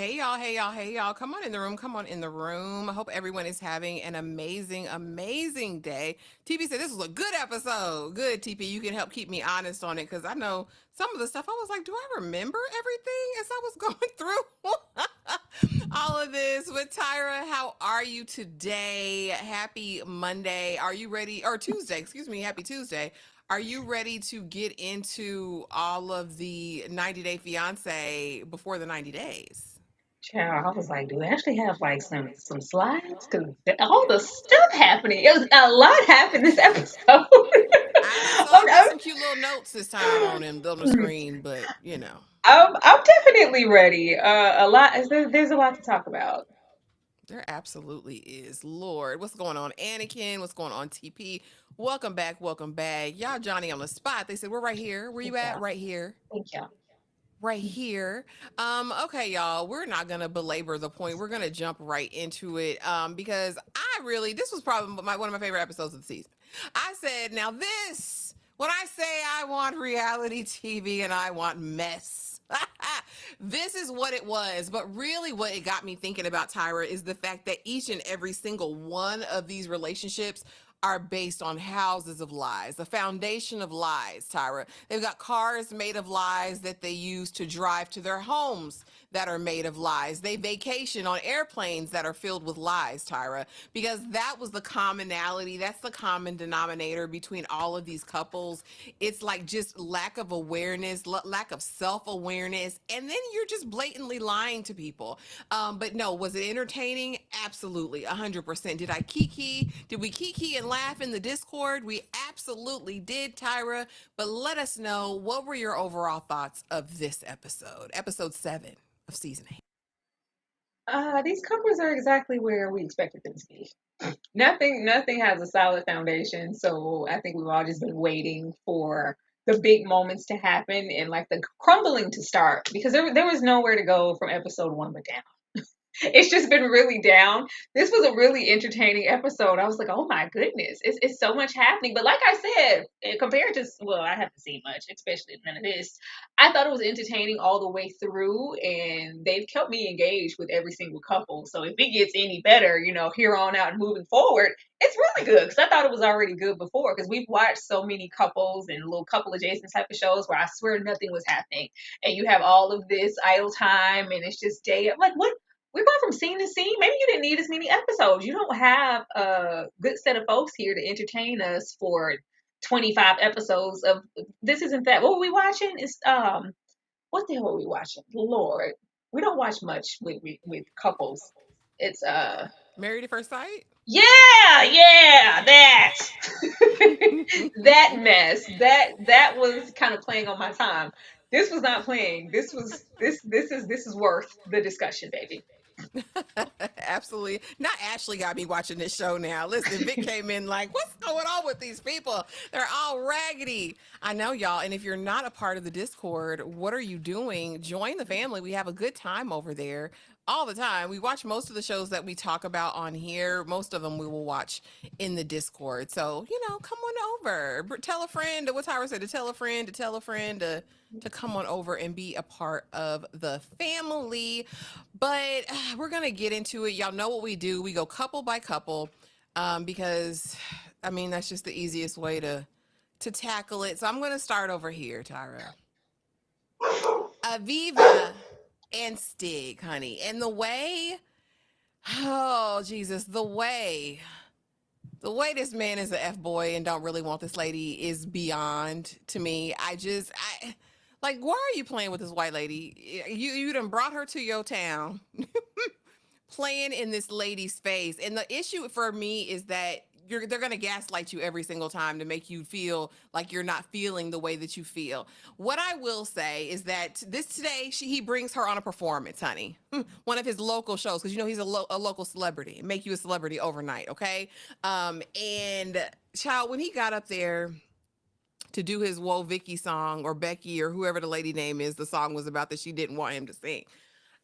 Hey y'all, hey y'all, hey y'all. Come on in the room. Come on in the room. I hope everyone is having an amazing, amazing day. TP said this was a good episode. Good, TP. You can help keep me honest on it because I know some of the stuff I was like, do I remember everything as I was going through all of this? With Tyra, how are you today? Happy Monday. Are you ready? Or Tuesday, excuse me. Happy Tuesday. Are you ready to get into all of the 90-day fiance before the 90 days? Child, I was like, do we actually have like some slides? Because all the stuff happening, it was a lot happened this episode. I did, so I I'm, put I'm, some cute little notes this time on the screen, but you know. I'm definitely ready. A lot. There's a lot to talk about. There absolutely is. Lord, what's going on, Anakin? What's going on, TP? Welcome back, welcome back. Y'all Johnny on the spot. They said, we're right here. Where Thank you at? y'all. Right here. Thank y'all. Right here. Okay, y'all, we're not gonna belabor the point. We're gonna jump right into it. Because I really this was probably one of my favorite episodes of the season. I said, now this, when I say I want reality TV and I want mess. This is what it was. But really, what it got me thinking about Tyra is the fact that each and every single one of these relationships are based on houses of lies, the foundation of lies, Tyra. They've got cars made of lies that they use to drive to their homes that are made of lies. They vacation on airplanes that are filled with lies, Tyra, because that was the commonality. That's the common denominator between all of these couples. It's like just lack of awareness, lack of self awareness, and then you're just blatantly lying to people. But no, was it entertaining? Absolutely, 100%. Did I kiki? Did we kiki and laugh in the Discord? We absolutely did, Tyra. But let us know, what were your overall thoughts of this episode 7 of season 8? These covers are exactly where we expected them to be. Nothing has a solid foundation, so I think we've all just been waiting for the big moments to happen and like the crumbling to start because there was nowhere to go from episode one but down. It's just been really down. This was a really entertaining episode. I was like, oh my goodness, it's so much happening. But like I said, compared to, well, I haven't seen much, especially none of this. I thought it was entertaining all the way through, and they've kept me engaged with every single couple. So if it gets any better, here on out and moving forward, it's really good because I thought it was already good before because we've watched so many couples and little couple adjacent type of shows where I swear nothing was happening. And you have all of this idle time and it's just day. I'm like, what? We're going from scene to scene. Maybe you didn't need as many episodes. You don't have a good set of folks here to entertain us for 25 episodes of this isn't that. What were we watching? Is what the hell were we watching? Lord. We don't watch much with couples. It's Married at First Sight? yeah, that. That mess. That was kind of playing on my time. This was not playing. This is worth the discussion, baby. Absolutely. Not Ashley got me watching this show now. Listen, Vic came in like, what's going on with these people? They're all raggedy. I know, y'all. And if you're not a part of the Discord, what are you doing? Join the family. We have a good time over there all the time. We watch most of the shows that we talk about on here. Most of them we will watch in the Discord. So, come on over. Tell a friend, what Tyra said, to tell a friend, to tell a friend, to come on over and be a part of the family. But we're going to get into it. Y'all know what we do. We go couple by couple because, I mean, that's just the easiest way to tackle it. So I'm going to start over here, Tyra. Aviva and Stig, honey. And the way, oh, Jesus, the way this man is an F-boy and don't really want this lady is beyond to me. Like, why are you playing with this white lady? You done brought her to your town, playing in this lady's face. And the issue for me is that they're gonna gaslight you every single time to make you feel like you're not feeling the way that you feel. What I will say is that he brings her on a performance, honey. One of his local shows, because he's a local celebrity, make you a celebrity overnight, okay? And child, when he got up there to do his Whoa Vicky song, or Becky, or whoever the lady name is, the song was about, that she didn't want him to sing.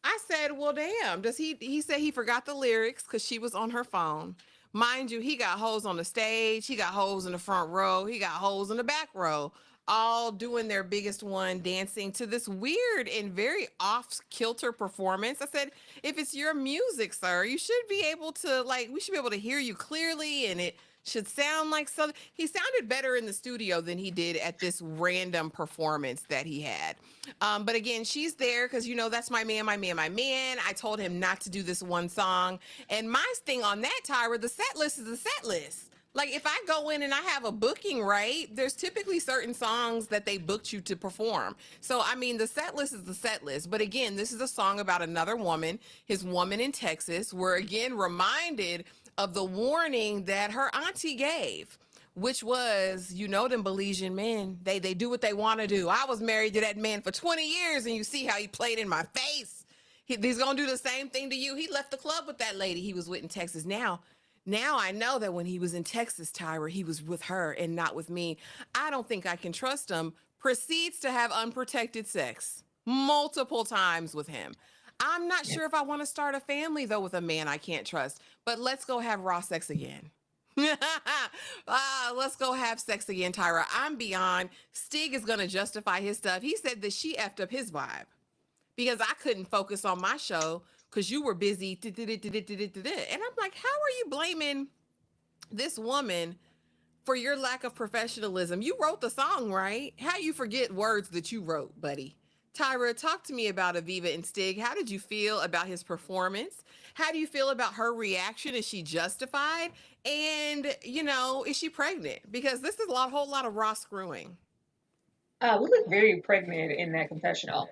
I said, well, damn, he said he forgot the lyrics because she was on her phone. Mind you, he got hoes on the stage, he got hoes in the front row, he got hoes in the back row. all doing their biggest one, dancing to this weird and very off kilter performance. I said, if it's your music, sir, you should be able to, like, we should be able to hear you clearly, and it should sound like something. He sounded better in the studio than he did at this random performance that he had. But again, she's there because, that's my man, my man, my man. I told him not to do this one song. And my thing on that, Tyra, the set list is the set list. Like, if I go in and I have a booking, right, there's typically certain songs that they booked you to perform. So, I mean, the set list is the set list. But again, this is a song about another woman, his woman in Texas. We're again reminded of the warning that her auntie gave, which was, them Belizean men, they do what they want to do. I was married to that man for 20 years, and you see how he played in my face. He's going to do the same thing to you. He left the club with that lady he was with in Texas. Now I know that when he was in Texas, Tyra, he was with her and not with me. I don't think I can trust him. Proceeds to have unprotected sex multiple times with him. I'm not sure if I want to start a family, though, with a man I can't trust. But let's go have raw sex again. Let's go have sex again, Tyra. I'm beyond. Stig is going to justify his stuff. He said that she effed up his vibe because I couldn't focus on my show because you were busy. And I'm like, how are you blaming this woman for your lack of professionalism? You wrote the song, right? How you forget words that you wrote, buddy? Tyra, talk to me about Aviva and Stig. How did you feel about his performance? How do you feel about her reaction? Is she justified? And, is she pregnant? Because this is whole lot of raw screwing. We look very pregnant in that confessional.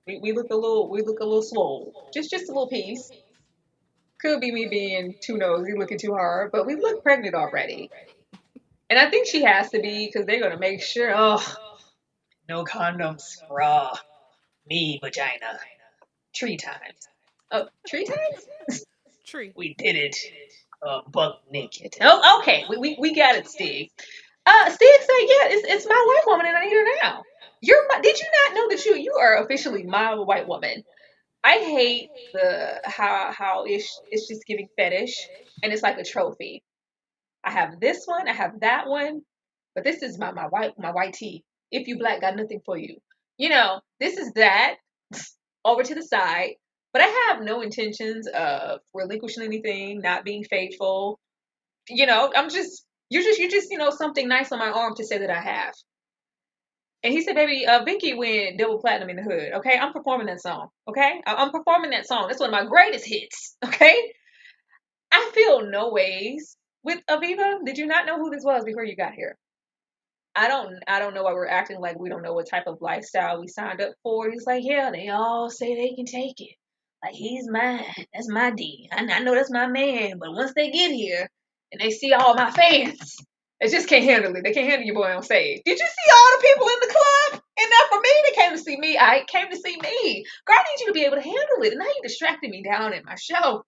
We look a little swole. Just a little piece. Could be me being too nosy, looking too hard, but we look pregnant already. And I think she has to be because they're gonna make sure. Oh, no condoms. Raw. Me vagina. 3 times. Oh, 3 times? Tree. We did it. Buck naked. Oh, okay. We got it, Steve. Steve said, "Yeah, it's my white woman, and I need her now." Did you not know that you are officially my white woman? I hate the how it's just giving fetish, and it's like a trophy. I have this one, I have that one, but this is my white tee. If you black, got nothing for you. This is that over to the side. But I have no intentions of relinquishing anything, not being faithful. I'm just you're just something nice on my arm to say that I have. And he said, "Baby, Vinky went double platinum in the hood. Okay, I'm performing that song. Okay, I'm performing that song. That's one of my greatest hits. Okay, I feel no ways with Aviva. Did you not know who this was before you got here? I don't know why we're acting like we don't know what type of lifestyle we signed up for. He's like, yeah, they all say they can take it. Like he's mine. That's my D. I know that's my man. But once they get here and they see all my fans, they just can't handle it. They can't handle your boy on stage. Did you see all the people in the club? And now for me, they came to see me. I came to see me. Girl, I need you to be able to handle it. And now you distracted me down at my show.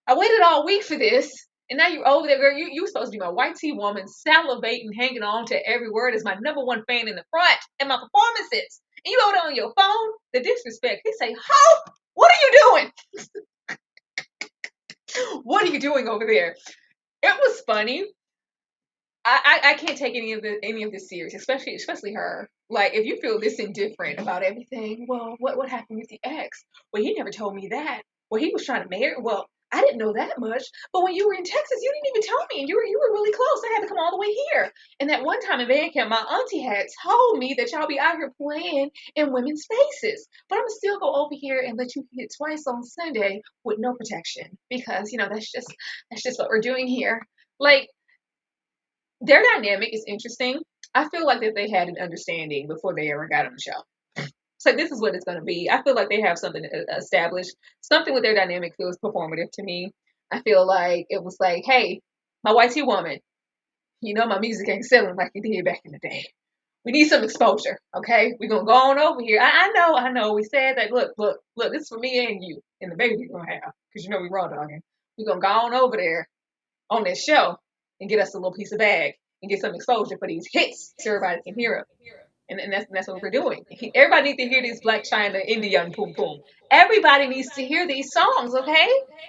I waited all week for this. And now you're over there, girl. You supposed to be my white tea woman, salivating, hanging on to every word as my number one fan in the front and my performances. And you over there on your phone, the disrespect. He say, "Ho, what are you doing? What are you doing over there?" It was funny. I can't take any of this serious, especially her. Like, if you feel this indifferent about everything, well, what happened with the ex? Well, he never told me that. Well, he was trying to marry. Well, I didn't know that much. But when you were in Texas, you didn't even tell me, and you were really close. I had to come all the way here. And that one time in band camp, my auntie had told me that y'all be out here playing in women's faces. But I'm gonna still go over here and let you hit twice on Sunday with no protection because that's just what we're doing here. Like, their dynamic is interesting. I feel like that they had an understanding before they ever got on the show. So this is what it's going to be. I feel like they have something established. Something with their dynamic feels performative to me. I feel like it was like, hey, my white tea woman, my music ain't selling like it did back in the day. We need some exposure, okay? We're going to go on over here. I know. We said that, look, this is for me and you and the baby we're going to have because we raw dogging. We're going to go on over there on this show and get us a little piece of bag and get some exposure for these hits so everybody can hear them. And that's what we're doing. Everybody needs to hear these Black China Indian Poom Poom. Everybody needs to hear these songs, okay?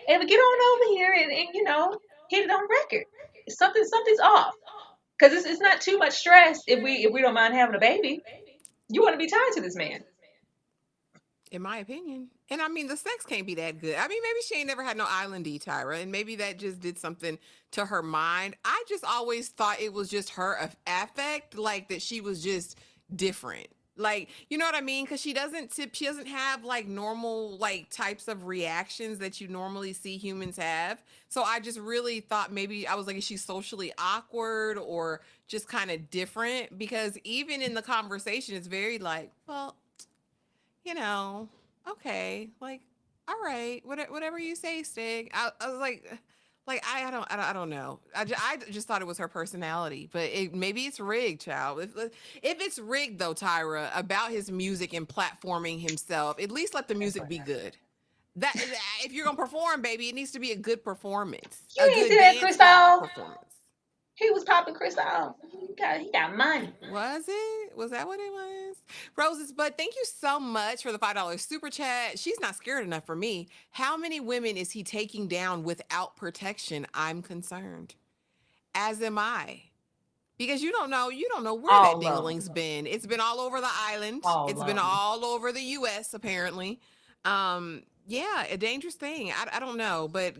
And we get on over here and hit it on record. Something's off. Because it's not too much stress if we don't mind having a baby. You want to be tied to this man. In my opinion. And I mean, the sex can't be that good. I mean, maybe she ain't never had no islandy, Tyra, and maybe that just did something to her mind. I just always thought it was just her affect, like that she was just different. Like, you know what I mean? Because she doesn't have like normal like types of reactions that you normally see humans have. So I just really thought maybe I was like, is she socially awkward or just kind of different? Because even in the conversation, it's very like, well, you know, okay, like, all right, whatever you say, Stig. I was like I don't know. I just thought it was her personality, but maybe it's rigged, child. If it's rigged though, Tyra, about his music and platforming himself, at least let the music be good. If you're gonna perform, baby, it needs to be a good performance, a You ain't see good that, dance hall Crystal? performance. He was popping Crystal. He got money. Was it? Was that what it was? Roses, but thank you so much for the $5 super chat. She's not scared enough for me. How many women is he taking down without protection? I'm concerned. As am I. Because you don't know where that All of them. dingling's been. It's been all over the island. All It's been of them. all over the US apparently. Yeah, a dangerous thing. I don't know, but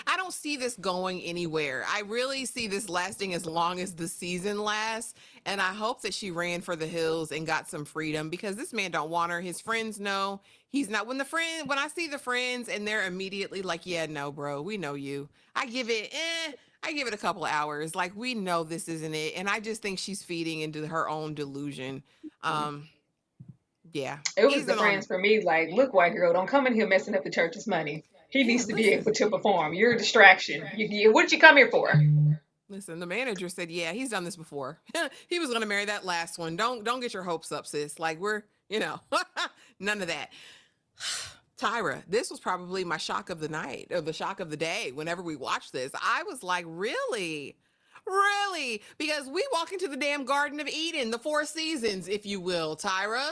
I don't see this going anywhere. I really see this lasting as long as the season lasts, and I hope that she ran for the hills and got some freedom because this man don't want her. His friends know he's not. When I see the friends and they're immediately like, "Yeah, no, bro, we know you." I give it a couple of hours. Like we know this isn't it, and I just think she's feeding into her own delusion. Um, yeah, It was he's the been friends on. for me. Like, look, white girl, don't come in here messing up the church's money. He Yeah, needs to be able listen. to perform. You're a distraction. What did you come here for? Listen, the manager said, "Yeah, he's done this before. He was going to marry that last one. Don't get your hopes up, sis. Like none of that." Tyra, this was probably my shock of the night or the shock of the day. Whenever we watched this, I was like, "Really, really?" Because we walk into the damn Garden of Eden, the Four Seasons, if you will, Tyra.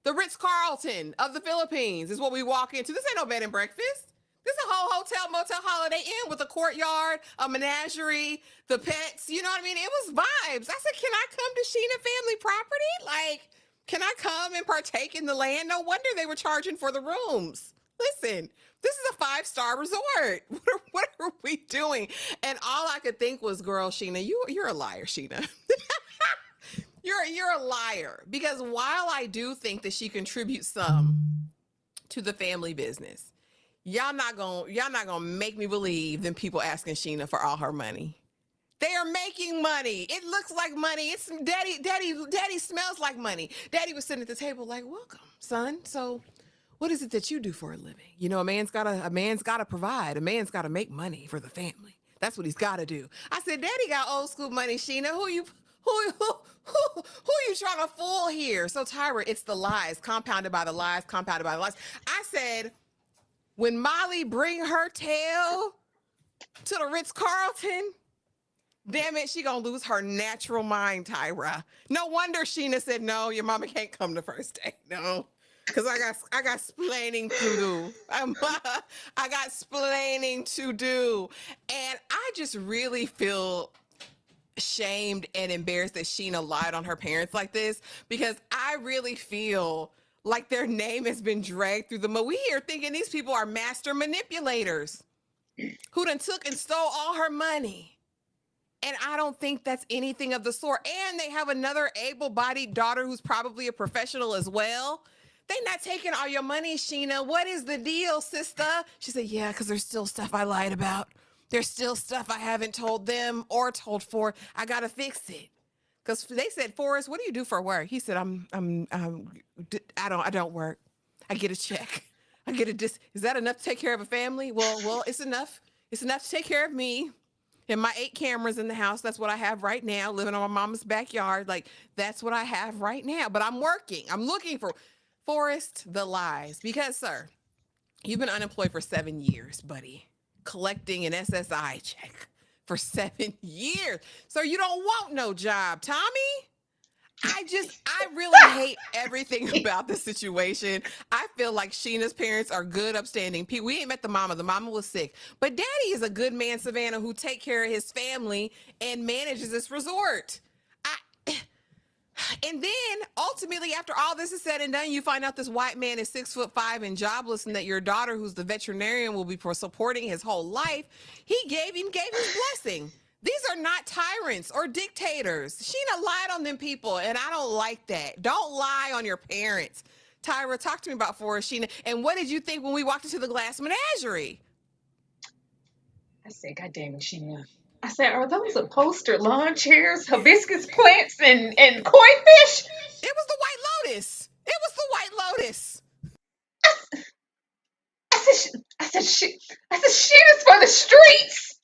The Ritz Carlton of the Philippines is what we walk into. This ain't no bed and breakfast. This is a whole hotel, motel, Holiday Inn with a courtyard, a menagerie, the pets. You know what I mean? It was vibes. I said, can I come to Sheena family property? Like, can I come and partake in the land? No wonder they were charging for the rooms. Listen, this is a five-star resort. What are we doing? And all I could think was, girl, Sheena, you're a liar, Sheena. You're a liar because while I do think that she contributes some to the family business, y'all not gonna make me believe them people asking Sheena for all her money. They are making money. It looks like money. It's daddy smells like money. Daddy was sitting at the table like, welcome, son. So what is it that you do for a living? You know, a man's gotta provide. A man's gotta make money for the family. That's what he's gotta do. I said, Daddy got old school money, Sheena. Who you trying to fool here? So Tyra, it's the lies, compounded by the lies, compounded by the lies. I said, when Molly bring her tail to the Ritz Carlton, damn it, she gonna lose her natural mind, Tyra. No wonder Sheena said, no, your mama can't come the first day. No. Cause I got splaining to do. I got splaining to do. And I just really feel shamed and embarrassed that Sheena lied on her parents like this because I really feel like their name has been dragged through the mud. We here thinking these people are master manipulators who done took and stole all her money. And I don't think that's anything of the sort. And they have another able-bodied daughter who's probably a professional as well. They not taking all your money, Sheena. What is the deal, sister? She said, yeah, because there's still stuff I lied about. There's still stuff I haven't told them or told for. I gotta fix it. Because they said, Forrest, what do you do for work? He said, I don't work. I get a check. I get a is that enough to take care of a family? Well, it's enough. It's enough to take care of me and my 8 cameras in the house. That's what I have right now, living on my mama's backyard. Like, that's what I have right now. But I'm working. I'm looking for Forrest, the lies. Because, sir, you've been unemployed for 7 years, buddy. Collecting an SSI check for 7 years. So you don't want no job, Tommy. I really hate everything about the situation. I feel like Sheena's parents are good, upstanding people. We ain't met the mama. The mama was sick. But daddy is a good man, Savannah, who take care of his family and manages this resort. I, and then ultimately, after all this is said and done, you find out this white man is 6'5" and jobless, and that your daughter, who's the veterinarian, will be supporting his whole life. He gave his blessing. These are not tyrants or dictators. Sheena lied on them people, and I don't like that. Don't lie on your parents. Tyra, talk to me about Forrest, Sheena. And what did you think when we walked into the glass menagerie? I said, God damn it, Sheena. I said, are those upholstered lawn chairs, hibiscus plants, and koi fish? It was the White Lotus. It was the White Lotus. I said, Sheena's for the streets.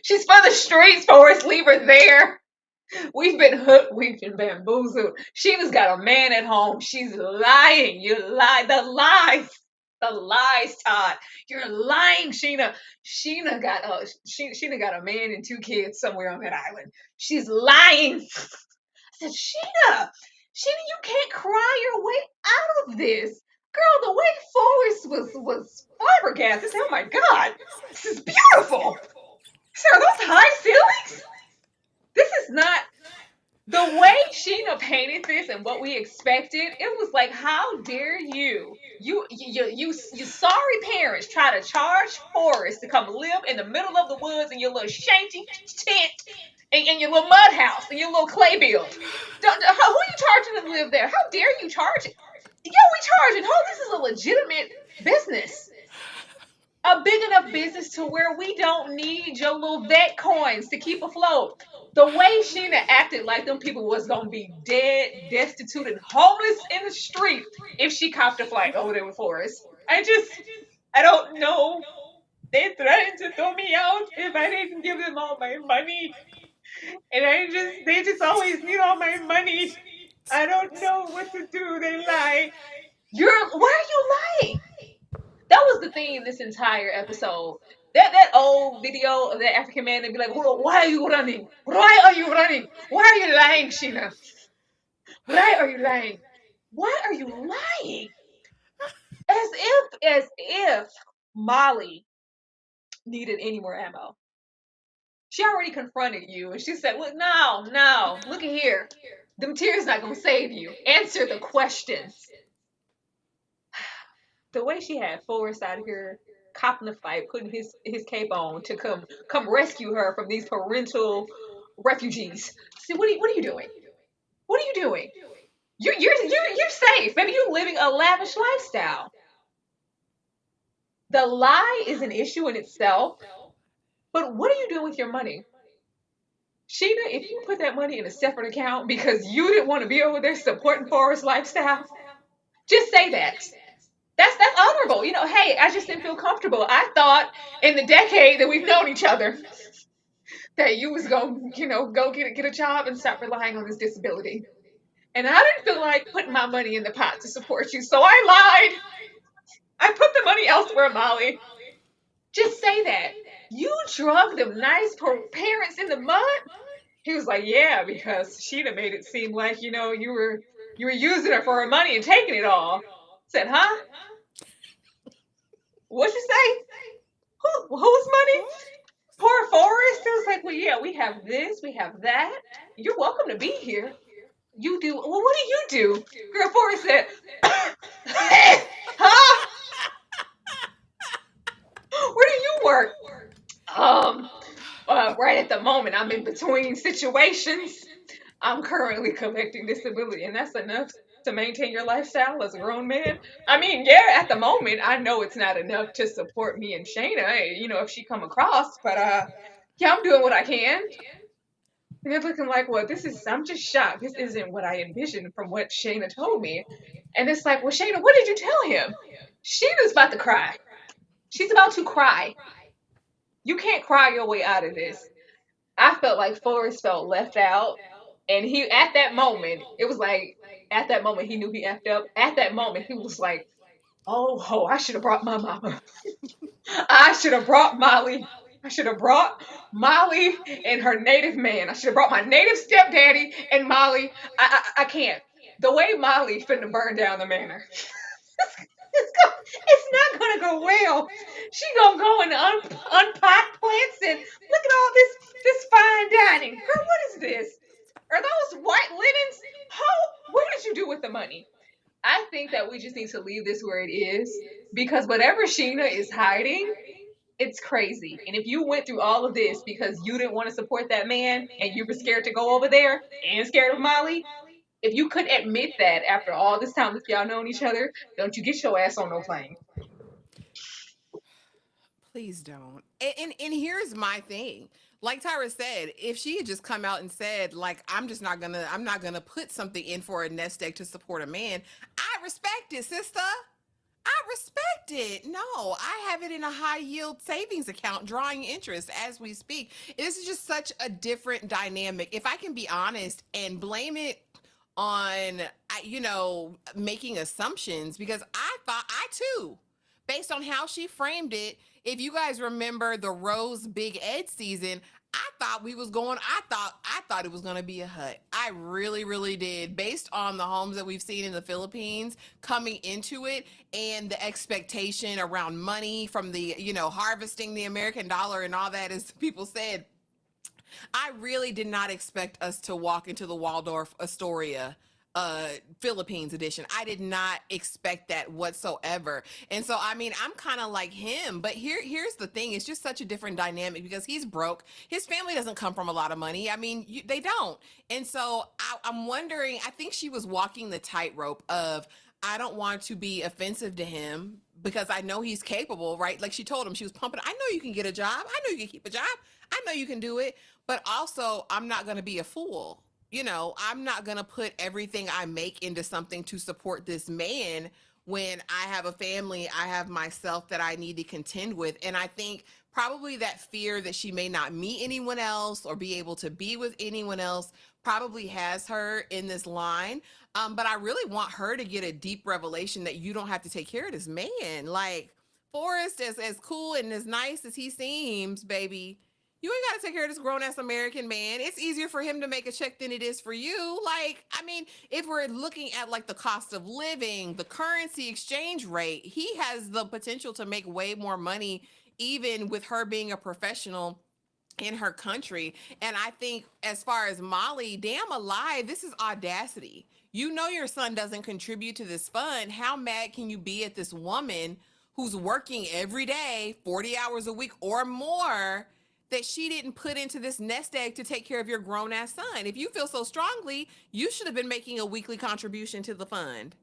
She's for the streets, Forrest. Leave her there. We've been hooked. We've been bamboozled. Sheena's got a man at home. She's lying. You lie. The lies. The lies, Todd. You're lying, Sheena. Sheena got a man and 2 kids somewhere on that island. She's lying. I said, Sheena, you can't cry your way out of this. Girl, the way Forrest was flabbergasted. Oh my God, this is beautiful. So are those high ceilings? This is not the way Sheena painted this and what we expected. It was like, how dare you? You sorry parents try to charge Forrest to come live in the middle of the woods in your little shanty tent and your little mud house and your little clay build. Who are you charging to live there? How dare you charge it? Yeah, we charging. Oh, this is a legitimate business. A big enough business to where we don't need your little vet coins to keep afloat. The way Sheena acted like them people was gonna be dead, destitute, and homeless in the street if she copped a flight over there with Forrest. I don't know. They threatened to throw me out if I didn't give them all my money. And they just always need all my money. I don't know what to do. They lie. Why are you lying? That was the theme this entire episode. That old video of that African man and be like, why are you running? Why are you running? Why are you lying, Sheena? Why are you lying? Why are you lying? As if Molly needed any more ammo. She already confronted you and she said, look, no, look at here. Them tears not gonna save you. Answer the questions. The way she had Forrest out here copping the fight, putting his cape on to come rescue her from these parental refugees. See, what are you doing? What are you doing? You're safe. Maybe you're living a lavish lifestyle. The lie is an issue in itself, but what are you doing with your money? Sheena, if you put that money in a separate account because you didn't want to be over there supporting Forrest's lifestyle, just say that. That's honorable. You know, hey, I just didn't feel comfortable. I thought in the decade that we've known each other that you was going to, go get a job and stop relying on this disability. And I didn't feel like putting my money in the pot to support you. So I lied. I put the money elsewhere, Molly. Just say that. You drug them nice parents in the mud? He was like, yeah, because Sheena made it seem like, you were using her for her money and taking it all. I said, huh? What'd you say? Whose money? Poor Forrest. It was like, well, yeah, we have this, we have that. You're welcome to be here. You do. Well, what do you do? Girl, Forrest said, huh? Where do you work? Right at the moment, I'm in between situations. I'm currently collecting disability, and that's enough to maintain your lifestyle as a grown man. I mean, yeah, at the moment, I know it's not enough to support me and Shayna, if she come across, but yeah, I'm doing what I can. And they're looking like, well, I'm just shocked. This isn't what I envisioned from what Shayna told me. And it's like, well, Shayna, what did you tell him? Shayna's about to cry. She's about to cry. You can't cry your way out of this. I felt like Forrest felt left out. And at that moment, it was like, at that moment, he knew he effed up. At that moment, he was like, oh, I should have brought my mama. I should have brought Molly. I should have brought Molly and her native man. I should have brought my native stepdaddy and Molly. I can't. The way Molly finna burn down the manor. It's not gonna go well. She gonna go and unpack plants and look at all this fine dining. Girl, what is this? Are those white linens? How? What did you do with the money? I think that we just need to leave this where it is because whatever Sheena is hiding, it's crazy. And if you went through all of this because you didn't want to support that man and you were scared to go over there and scared of Molly, if you could admit that after all this time that y'all known each other, don't you get your ass on no plane. Please don't. And here's my thing. Like Tyra said, if she had just come out and said, like, I'm not gonna put something in for a nest egg to support a man, I respect it, sister. I respect it. No, I have it in a high yield savings account drawing interest as we speak. This is just such a different dynamic. If I can be honest and blame it on, making assumptions, because I thought I too, based on how she framed it, if you guys remember the Rose Big Ed season, I thought it was going to be a hut. I really really did, based on the homes that we've seen in the Philippines coming into it and the expectation around money from the, harvesting the American dollar and all that, as people said. I really did not expect us to walk into the Waldorf Astoria Philippines edition. I did not expect that whatsoever. And so I mean, I'm kind of like him, but here's the thing, it's just such a different dynamic because he's broke. His family doesn't come from a lot of money. I mean, they don't. And so I'm wondering, I think she was walking the tightrope of, I don't want to be offensive to him because I know he's capable, right? Like she told him, she was pumping, I know you can get a job. I know you can keep a job. I know you can do it. But also, I'm not going to be a fool. I'm not going to put everything I make into something to support this man when I have a family, I have myself that I need to contend with. And I think probably that fear that she may not meet anyone else or be able to be with anyone else probably has her in this line. But I really want her to get a deep revelation that you don't have to take care of this man. Like, Forrest, as cool and as nice as he seems, baby, you ain't got to take care of this grown ass American man. It's easier for him to make a check than it is for you. Like, I mean, if we're looking at like the cost of living, the currency exchange rate, he has the potential to make way more money, even with her being a professional in her country. And I think, as far as Molly, damn alive, this is audacity. You know your son doesn't contribute to this fund. How mad can you be at this woman who's working every day, 40 hours a week or more, that she didn't put into this nest egg to take care of your grown ass son? If you feel so strongly, you should have been making a weekly contribution to the fund.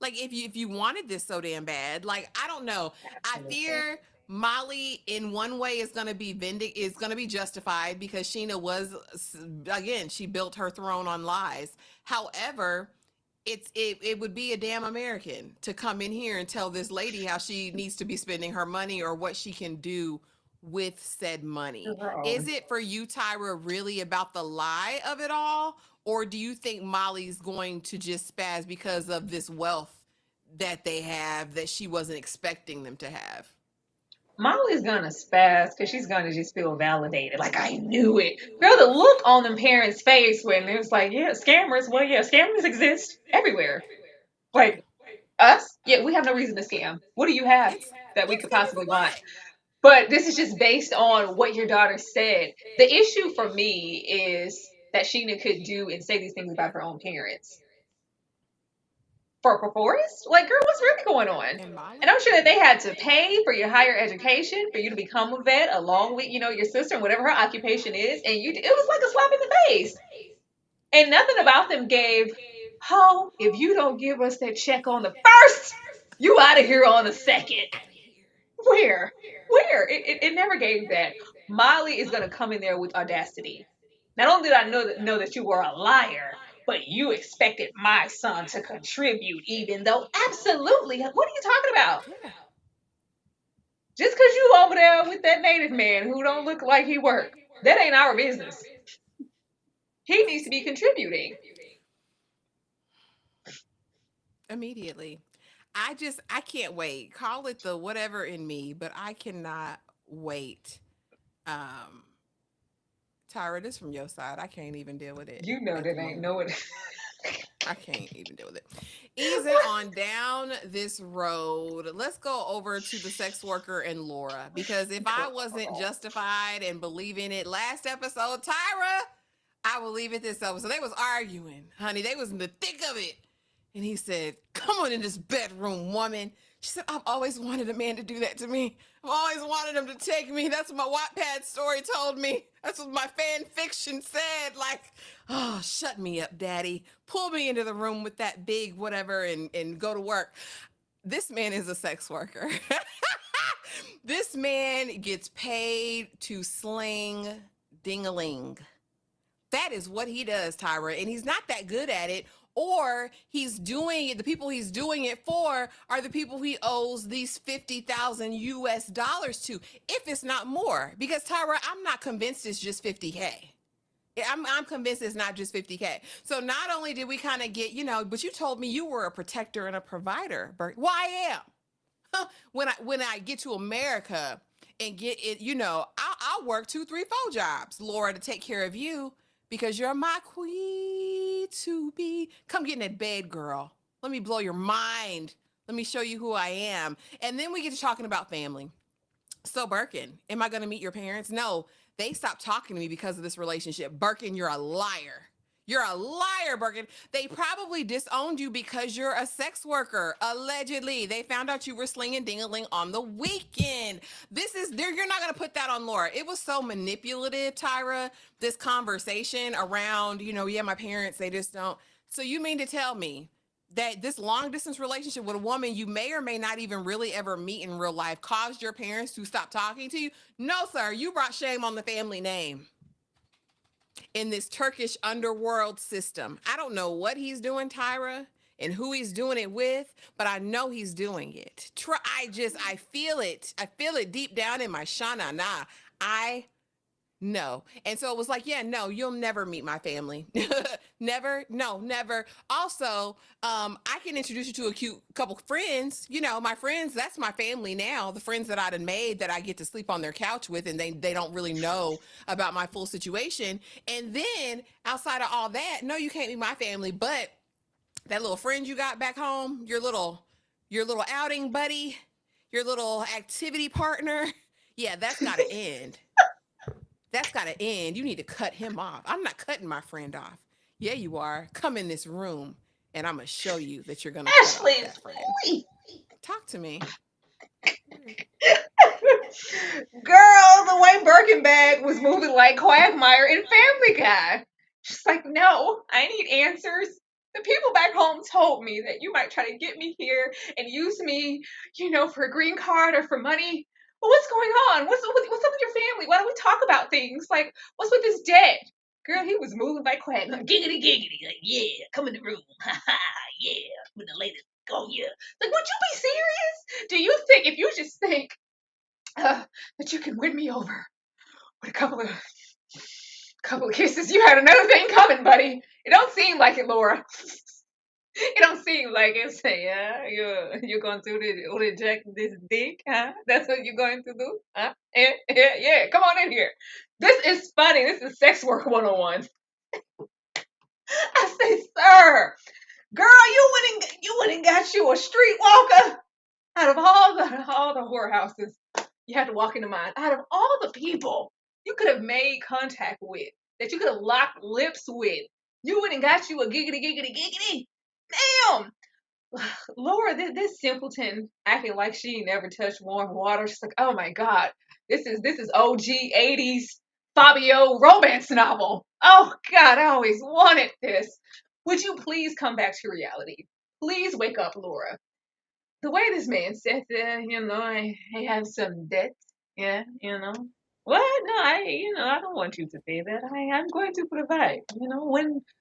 Like, if you wanted this so damn bad, like, I don't know. I Absolutely. fear Molly in one way is going to be justified because Sheena was, again, she built her throne on lies. However, it would be a damn American to come in here and tell this lady how she needs to be spending her money or what she can do with said money. Girl. Is it for you, Tyra, really about the lie of it all? Or do you think Molly's going to just spaz because of this wealth that they have that she wasn't expecting them to have? Molly's gonna spaz because she's gonna just feel validated. Like, I knew it. Girl, the look on them parents' face when it was like, yeah, scammers. Well, yeah, scammers exist everywhere. Like, us? Yeah, we have no reason to scam. What do you have It's that we yeah, could scammers possibly for want? what? But this is just based on what your daughter said. The issue for me is that Sheena could do and say these things about her own parents. For Forrest? Like, girl, what's really going on? And And Molly? I'm sure that they had to pay for your higher education for you to become a vet along with, your sister and whatever her occupation is. And it was like a slap in the face. And nothing about them gave, oh, if you don't give us that check on the first, you out of here on the second. Out of here. Where? Where? It never gave that. Molly is going to come in there with audacity. Not only did I know that you were a liar, but you expected my son to contribute, even though absolutely. What are you talking about? Yeah. Just because you over there with that native man who don't look like he work, that ain't our business. He needs to be contributing. Immediately. I can't wait. Call it the whatever in me, but I cannot wait. Um, Tyra, this from your side. I can't even deal with it You know at the that ain't moment. no it. I can't even deal with it. Easing on down this road, let's go over to the sex worker and Laura. Because if I wasn't Girl. justified in believing it last episode, Tyra, I will leave it this episode. So they was arguing, honey. They was in the thick of it. And he said, "Come on in this bedroom, woman." She said, "I've always wanted a man to do that to me. I've always wanted him to take me. That's what my Wattpad story told me. That's what my fan fiction said. Like, oh, shut me up, daddy. Pull me into the room with that big whatever and go to work." This man is a sex worker. This man gets paid to sling ding-a-ling. That is what he does, Tyra. And he's not that good at it. Or he's doing it, the people he's doing it for are the people he owes these 50,000 US dollars to, if it's not more. Because Tyra, I'm not convinced it's just 50K. I'm convinced it's not just 50K. So not only did we kind of get, but you told me you were a protector and a provider, Bert. Well, I am. When I get to America and get it, I'll work 2, 3, 4 jobs, Laura, to take care of you because you're my queen to be. Come get in that bed, girl. Let me blow your mind. Let me show you who I am. And then we get to talking about family. So Birkin, am I going to meet your parents? No, they stopped talking to me because of this relationship. Birkin, you're a liar. You're a liar, Birkin. They probably disowned you because you're a sex worker. Allegedly, they found out you were slinging ding-a-ling on the weekend. You're not going to put that on Laura. It was so manipulative, Tyra, this conversation around, my parents, they just don't. So you mean to tell me that this long distance relationship with a woman you may or may not even really ever meet in real life caused your parents to stop talking to you? No, sir. You brought shame on the family name in this Turkish underworld system. I don't know what he's doing, Tyra, and who he's doing it with, but I know he's doing it. I feel it. I feel it deep down in my shana na. No. And so it was like, yeah, no, you'll never meet my family. Never. No, never. Also, I can introduce you to a cute couple friends. My friends, that's my family now. The friends that I'd made that I get to sleep on their couch with, and they don't really know about my full situation. And then outside of all that, no, you can't meet my family. But that little friend you got back home, your little outing buddy, your little activity partner, yeah, that's gotta end. That's got to end. You need to cut him off. I'm not cutting my friend off. Yeah, you are. Come in this room, and I'm going to show you that you're going to cut Ashley, off that friend. please. Talk to me. Girl, the way Birkenbag was moving like Quagmire in Family Guy. She's like, no, I need answers. The people back home told me that you might try to get me here and use me, for a green card or for money. But what's going on? What's up with your family? Why don't we talk about things? Like, what's with this debt? Girl, he was moving like Quagmire. Giggity, giggity. Like, yeah, come in the room. Ha ha, yeah. With the latest. Oh, yeah. Like, would you be serious? Do you think, if you just think, that you can win me over with a couple of kisses, you had another thing coming, buddy. It don't seem like it, Laura. It don't seem like it. Say, yeah, you're going to reject this dick, huh? That's what you're going to do, huh? Yeah. Come on in here. This is funny. This is sex work 101. I say, sir, girl, you went and got you a streetwalker out of all the whorehouses. You had to walk into mine. Out of all the people you could have made contact with, that you could have locked lips with, you went and got you a giggity, giggity, giggity. Damn. Laura, this simpleton acting like she never touched warm water. She's like, oh my God, this is OG 80s Fabio romance novel. Oh God, I always wanted this. Would you please come back to reality? Please wake up, Laura. The way this man said that, I have some debt. Yeah, What? No, I don't want you to say that. I'm going to provide.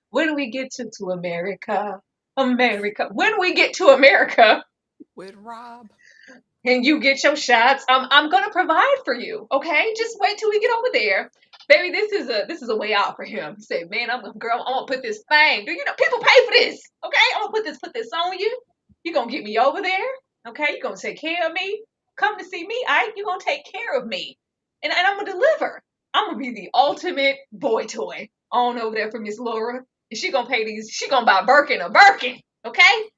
When we get to America, when we get to America, With Rob. and you get your shots, I'm gonna provide for you. Okay, just wait till we get over there, baby. This is a way out for him. He said, man, I'm gonna put this thing. Do you know people pay for this? Okay, I'm gonna put this on you. You're gonna get me over there. Okay, you're gonna take care of me. Come to see me, Ike. You're gonna take care of me, and I'm gonna deliver. I'm gonna be the ultimate boy toy on over there for Miss Laura. She gonna pay these. She gonna buy Birkin a Birkin. Okay.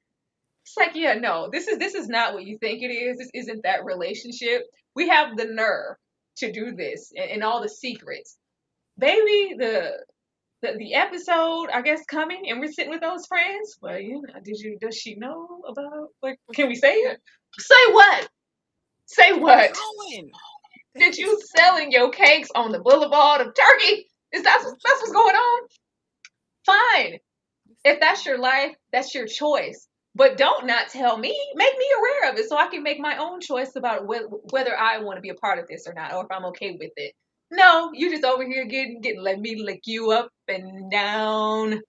It's like, yeah, no, this is not what you think it is. This isn't that relationship. We have the nerve to do this and all the secrets. Baby, the episode, I guess, coming and we're sitting with those friends. Well, does she know about, like, can we say it? Say what? Say Where we what? going? Did you selling your cakes on the boulevard of Turkey? Is that's what's going on? Fine. If that's your life, that's your choice. But don't not tell me. Make me aware of it so I can make my own choice about whether I want to be a part of this or not, or if I'm okay with it. No, you just over here getting let me lick you up and down.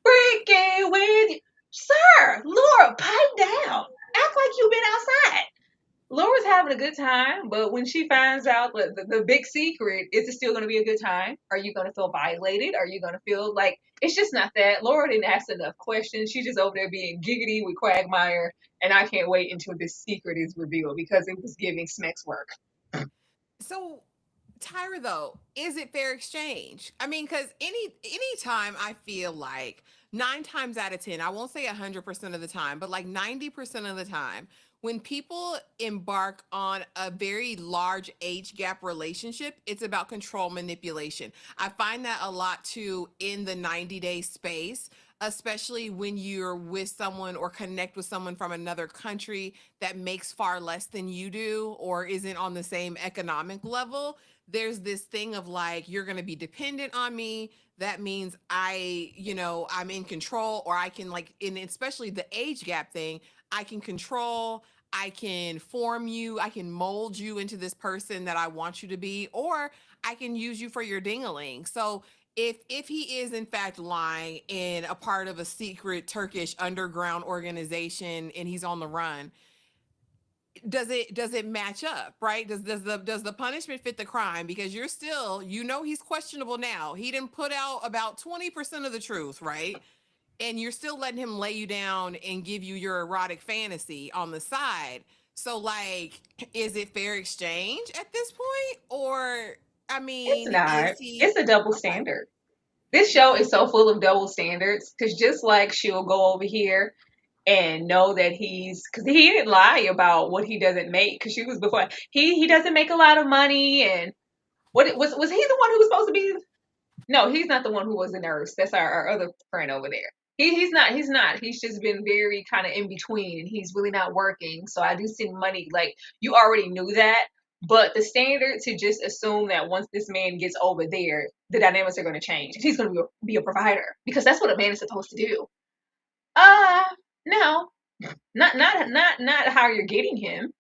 Freaking with you. Sir, Laura, pipe down. Act like you've been outside. Laura's having a good time, but when she finds out the big secret, is it still going to be a good time? Are you going to feel violated? Are you going to feel like it's just not that? Laura didn't ask enough questions. She's just over there being giggity with Quagmire, and I can't wait until this secret is revealed because it was giving Smeck's work. So, Tyra, though, is it fair exchange? I mean, because any time I feel like 9 times out of 10, I won't say 100% of the time, but like 90% of the time, when people embark on a very large age gap relationship, it's about control manipulation. I find that a lot too in the 90-day space, especially when you're with someone or connect with someone from another country that makes far less than you do or isn't on the same economic level. There's this thing of like, you're going to be dependent on me. That means I'm in control, or I can, like, in especially the age gap thing, I can control, I can form you, I can mold you into this person that I want you to be, or I can use you for your dingaling. So if he is in fact lying in a part of a secret Turkish underground organization and he's on the run, does it match up, right? Does the punishment fit the crime? Because you're still, he's questionable now. He didn't put out about 20% of the truth, right? And you're still letting him lay you down and give you your erotic fantasy on the side. So, like, is it fair exchange at this point? Or, I It's mean, not. is he It's a double okay? standard. This show is so full of double standards because just like she'll go over here and know that because he didn't lie about what he doesn't make because she was before he doesn't make a lot of money and was he the one who was supposed to be? No, he's not the one who was a nurse. That's our other friend over there. He's not. He's just been very kind of in between and he's really not working. So I do see money. Like, you already knew that. But the standard to just assume that once this man gets over there, the dynamics are going to change. He's going to be a provider because that's what a man is supposed to do. Uh, no, not how you're getting him.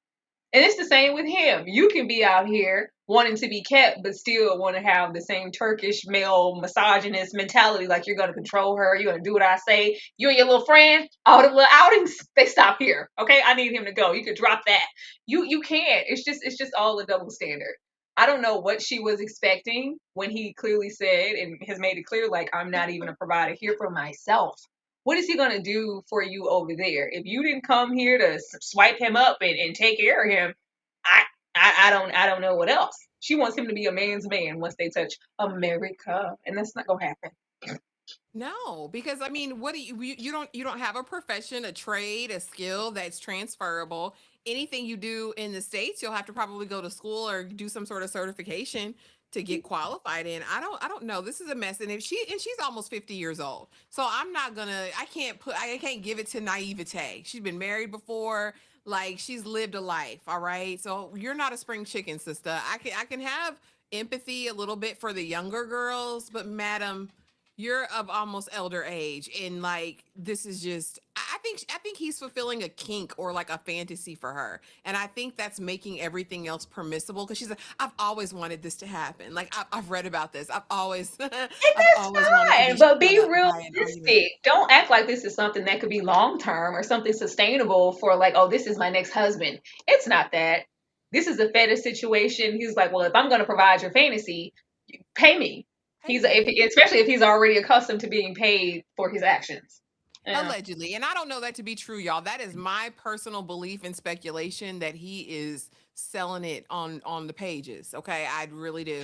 And it's the same with him. You can be out here wanting to be kept, but still want to have the same Turkish male misogynist mentality, like you're going to control her, you're going to do what I say. You and your little friend, all the little outings, they stop here. Okay, I need him to go. You could drop that. You can't. It's just all a double standard. I don't know what she was expecting when he clearly said and has made it clear, like, I'm not even a provider here for myself. What is he going to do for you over there? If you didn't come here to swipe him up and take care of him, I, I don't know what else. She wants him to be a man's man once they touch America, and that's not gonna happen. No, because I mean, what do you don't have a profession, a trade, a skill that's transferable. Anything you do in the States, you'll have to probably go to school or do some sort of certification to get qualified in. I don't know. This is a mess. And she's almost 50 years old. So I can't give it to naivete. She's been married before. Like, she's lived a life. All right. So you're not a spring chicken, sister. I can have empathy a little bit for the younger girls, but madam, you're of almost elder age, and like, this is just, I think he's fulfilling a kink or like a fantasy for her, and I think that's making everything else permissible because she's like, I've always wanted this to happen. Like, I've read about this. I've always And I've that's always wanted to fine, be but shut be up by an argument. realistic. Don't act like this is something that could be long term or something sustainable for, like, oh, this is my next husband. It's not that. This is a fetish situation. He's like, well, if I'm going to provide your fantasy, pay me. Pay me. Especially if he's already accustomed to being paid for his actions. Yeah. Allegedly. And I don't know that to be true, y'all. That is my personal belief and speculation that he is selling it on the pages. Okay, I really do.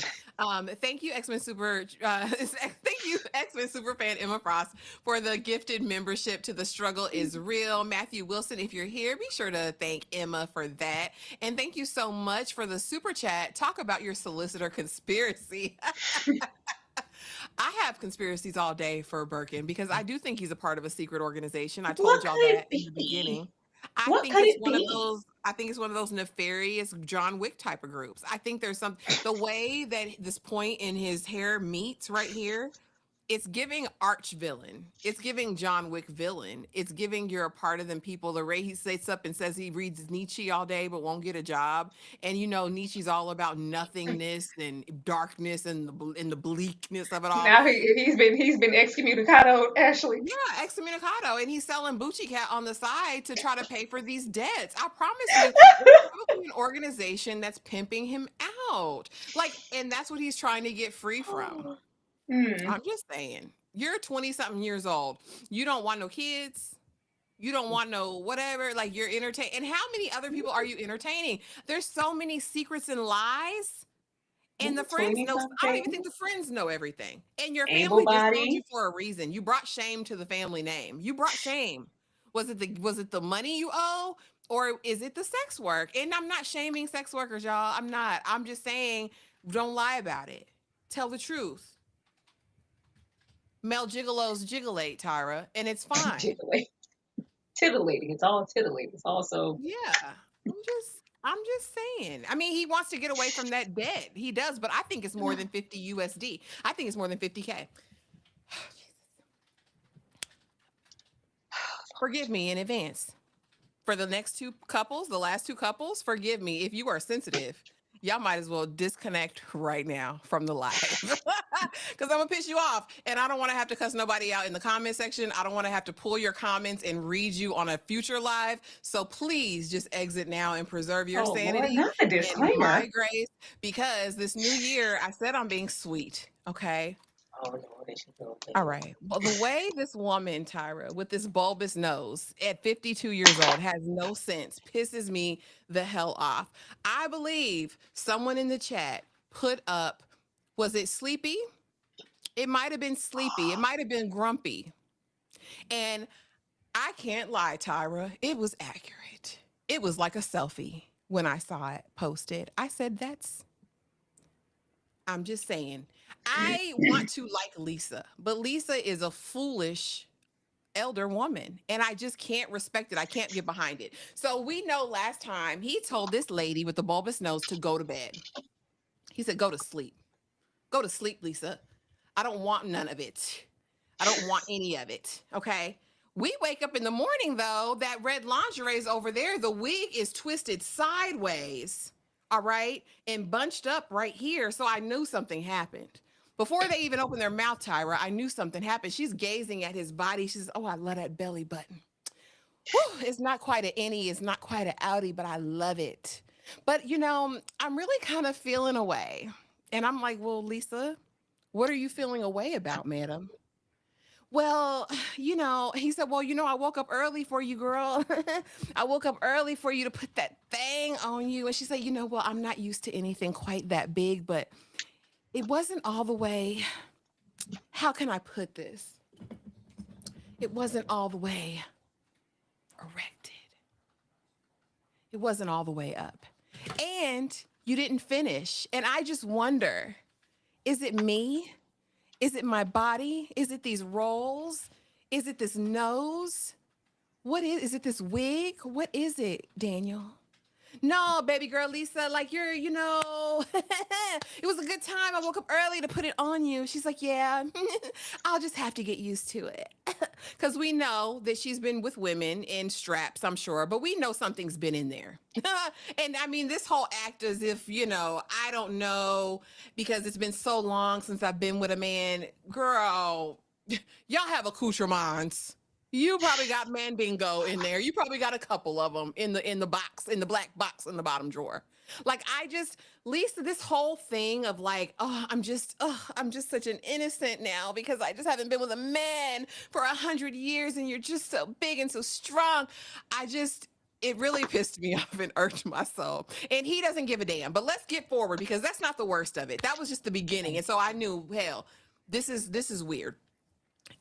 Thank you, X-Men Super. Thank you, X-Men Super fan Emma Frost, for the gifted membership to The Struggle Is Real. Matthew Wilson, if you're here, be sure to thank Emma for that. And thank you so much for the super chat. Talk about your solicitor conspiracy. I have conspiracies all day for Birkin because I do think he's a part of a secret organization. I What told y'all could it that in the be? beginning. I What think could it's it one of be? those. I think it's one of those nefarious John Wick type of groups. I think there's some the way that this point in his hair meets right here. It's giving arch villain. It's giving John Wick villain. It's giving you're a part of them people. The way he sits up and says he reads Nietzsche all day but won't get a job. And you know Nietzsche's all about nothingness and darkness and the bleakness of it all. Now he's been excommunicado, Ashley. Yeah, excommunicado, and he's selling Bucci Cat on the side to try to pay for these debts. I promise you, there's probably an organization that's pimping him out. Like, and that's what he's trying to get free from. Hmm. I'm just saying, you're 20 something years old. You don't want no kids. You don't want no whatever. Like, you're entertaining. And how many other people are you entertaining? There's so many secrets and lies. And the friends 20 know, I don't even something. think the friends know everything. And your Able family disowned you body. for a reason. You brought shame to the family name. You brought shame. Was it the money you owe? Or is it the sex work? And I'm not shaming sex workers, y'all. I'm not. I'm just saying, don't lie about it. Tell the truth. Male gigolos gigolate, Tyra, and it's fine. Titillating. Titillating. It's all titillating. It's also Yeah. I'm just saying. I mean, he wants to get away from that debt. He does, but I think it's more than 50 USD. I think it's more than 50K. Forgive me in advance. For the next two couples, the last two couples, forgive me if you are sensitive. Y'all might as well disconnect right now from the live because I'm gonna piss you off, and I don't want to have to cuss nobody out in the comment section. I don't want to have to pull your comments and read you on a future live. So please just exit now and preserve your oh Lord, sanity not the and my disclaimer. grace because this new year, I said I'm being sweet. Okay. Oh Lord, they should go All anyway. right. Well, the way this woman, Tyra, with this bulbous nose at 52 years old has no sense pisses me the hell off. I believe someone in the chat put up, was it sleepy? It might have been sleepy. It might have been grumpy. And I can't lie, Tyra, it was accurate. It was like a selfie when I saw it posted. I said, I'm just saying. I want to like Lisa, but Lisa is a foolish elder woman and I just can't respect it. I can't get behind it. So we know last time he told this lady with the bulbous nose to go to bed. He said, go to sleep. Go to sleep, Lisa. I don't want none of it. I don't want any of it. Okay. We wake up in the morning though, that red lingerie is over there. The wig is twisted sideways. All right. And bunched up right here. So I knew something happened. Before they even opened their mouth, Tyra, I knew something happened. She's gazing at his body. She says, oh, I love that belly button. Whew, it's not quite an innie, it's not quite an outie, but I love it. But I'm really kind of feeling away. And I'm like, well, Lisa, what are you feeling away about, madam? Well, he said, well, I woke up early for you, girl. I woke up early for you to put that thing on you. And she said, well, I'm not used to anything quite that big, but it wasn't all the way. How can I put this? It wasn't all the way erected. It wasn't all the way up. And you didn't finish. And I just wonder, is it me? Is it my body? Is it these rolls? Is it this nose? What is it this wig? What is it, Daniel? No, baby girl Lisa, like it was a good time. I woke up early to put it on you. She's like, yeah, I'll just have to get used to it. Because we know that she's been with women in straps, I'm sure, but we know something's been in there. And I mean, this whole act as if, I don't know, because it's been so long since I've been with a man. Girl, y'all have accoutrements. You probably got man bingo in there. You probably got a couple of them in the box, in the black box in the bottom drawer. Like Lisa, this whole thing of like, I'm just such an innocent now because I just haven't been with a man for 100 years and you're just so big and so strong. it really pissed me off and irked my soul. And he doesn't give a damn. But let's get forward because that's not the worst of it. That was just the beginning. And so I knew, hell, this is weird.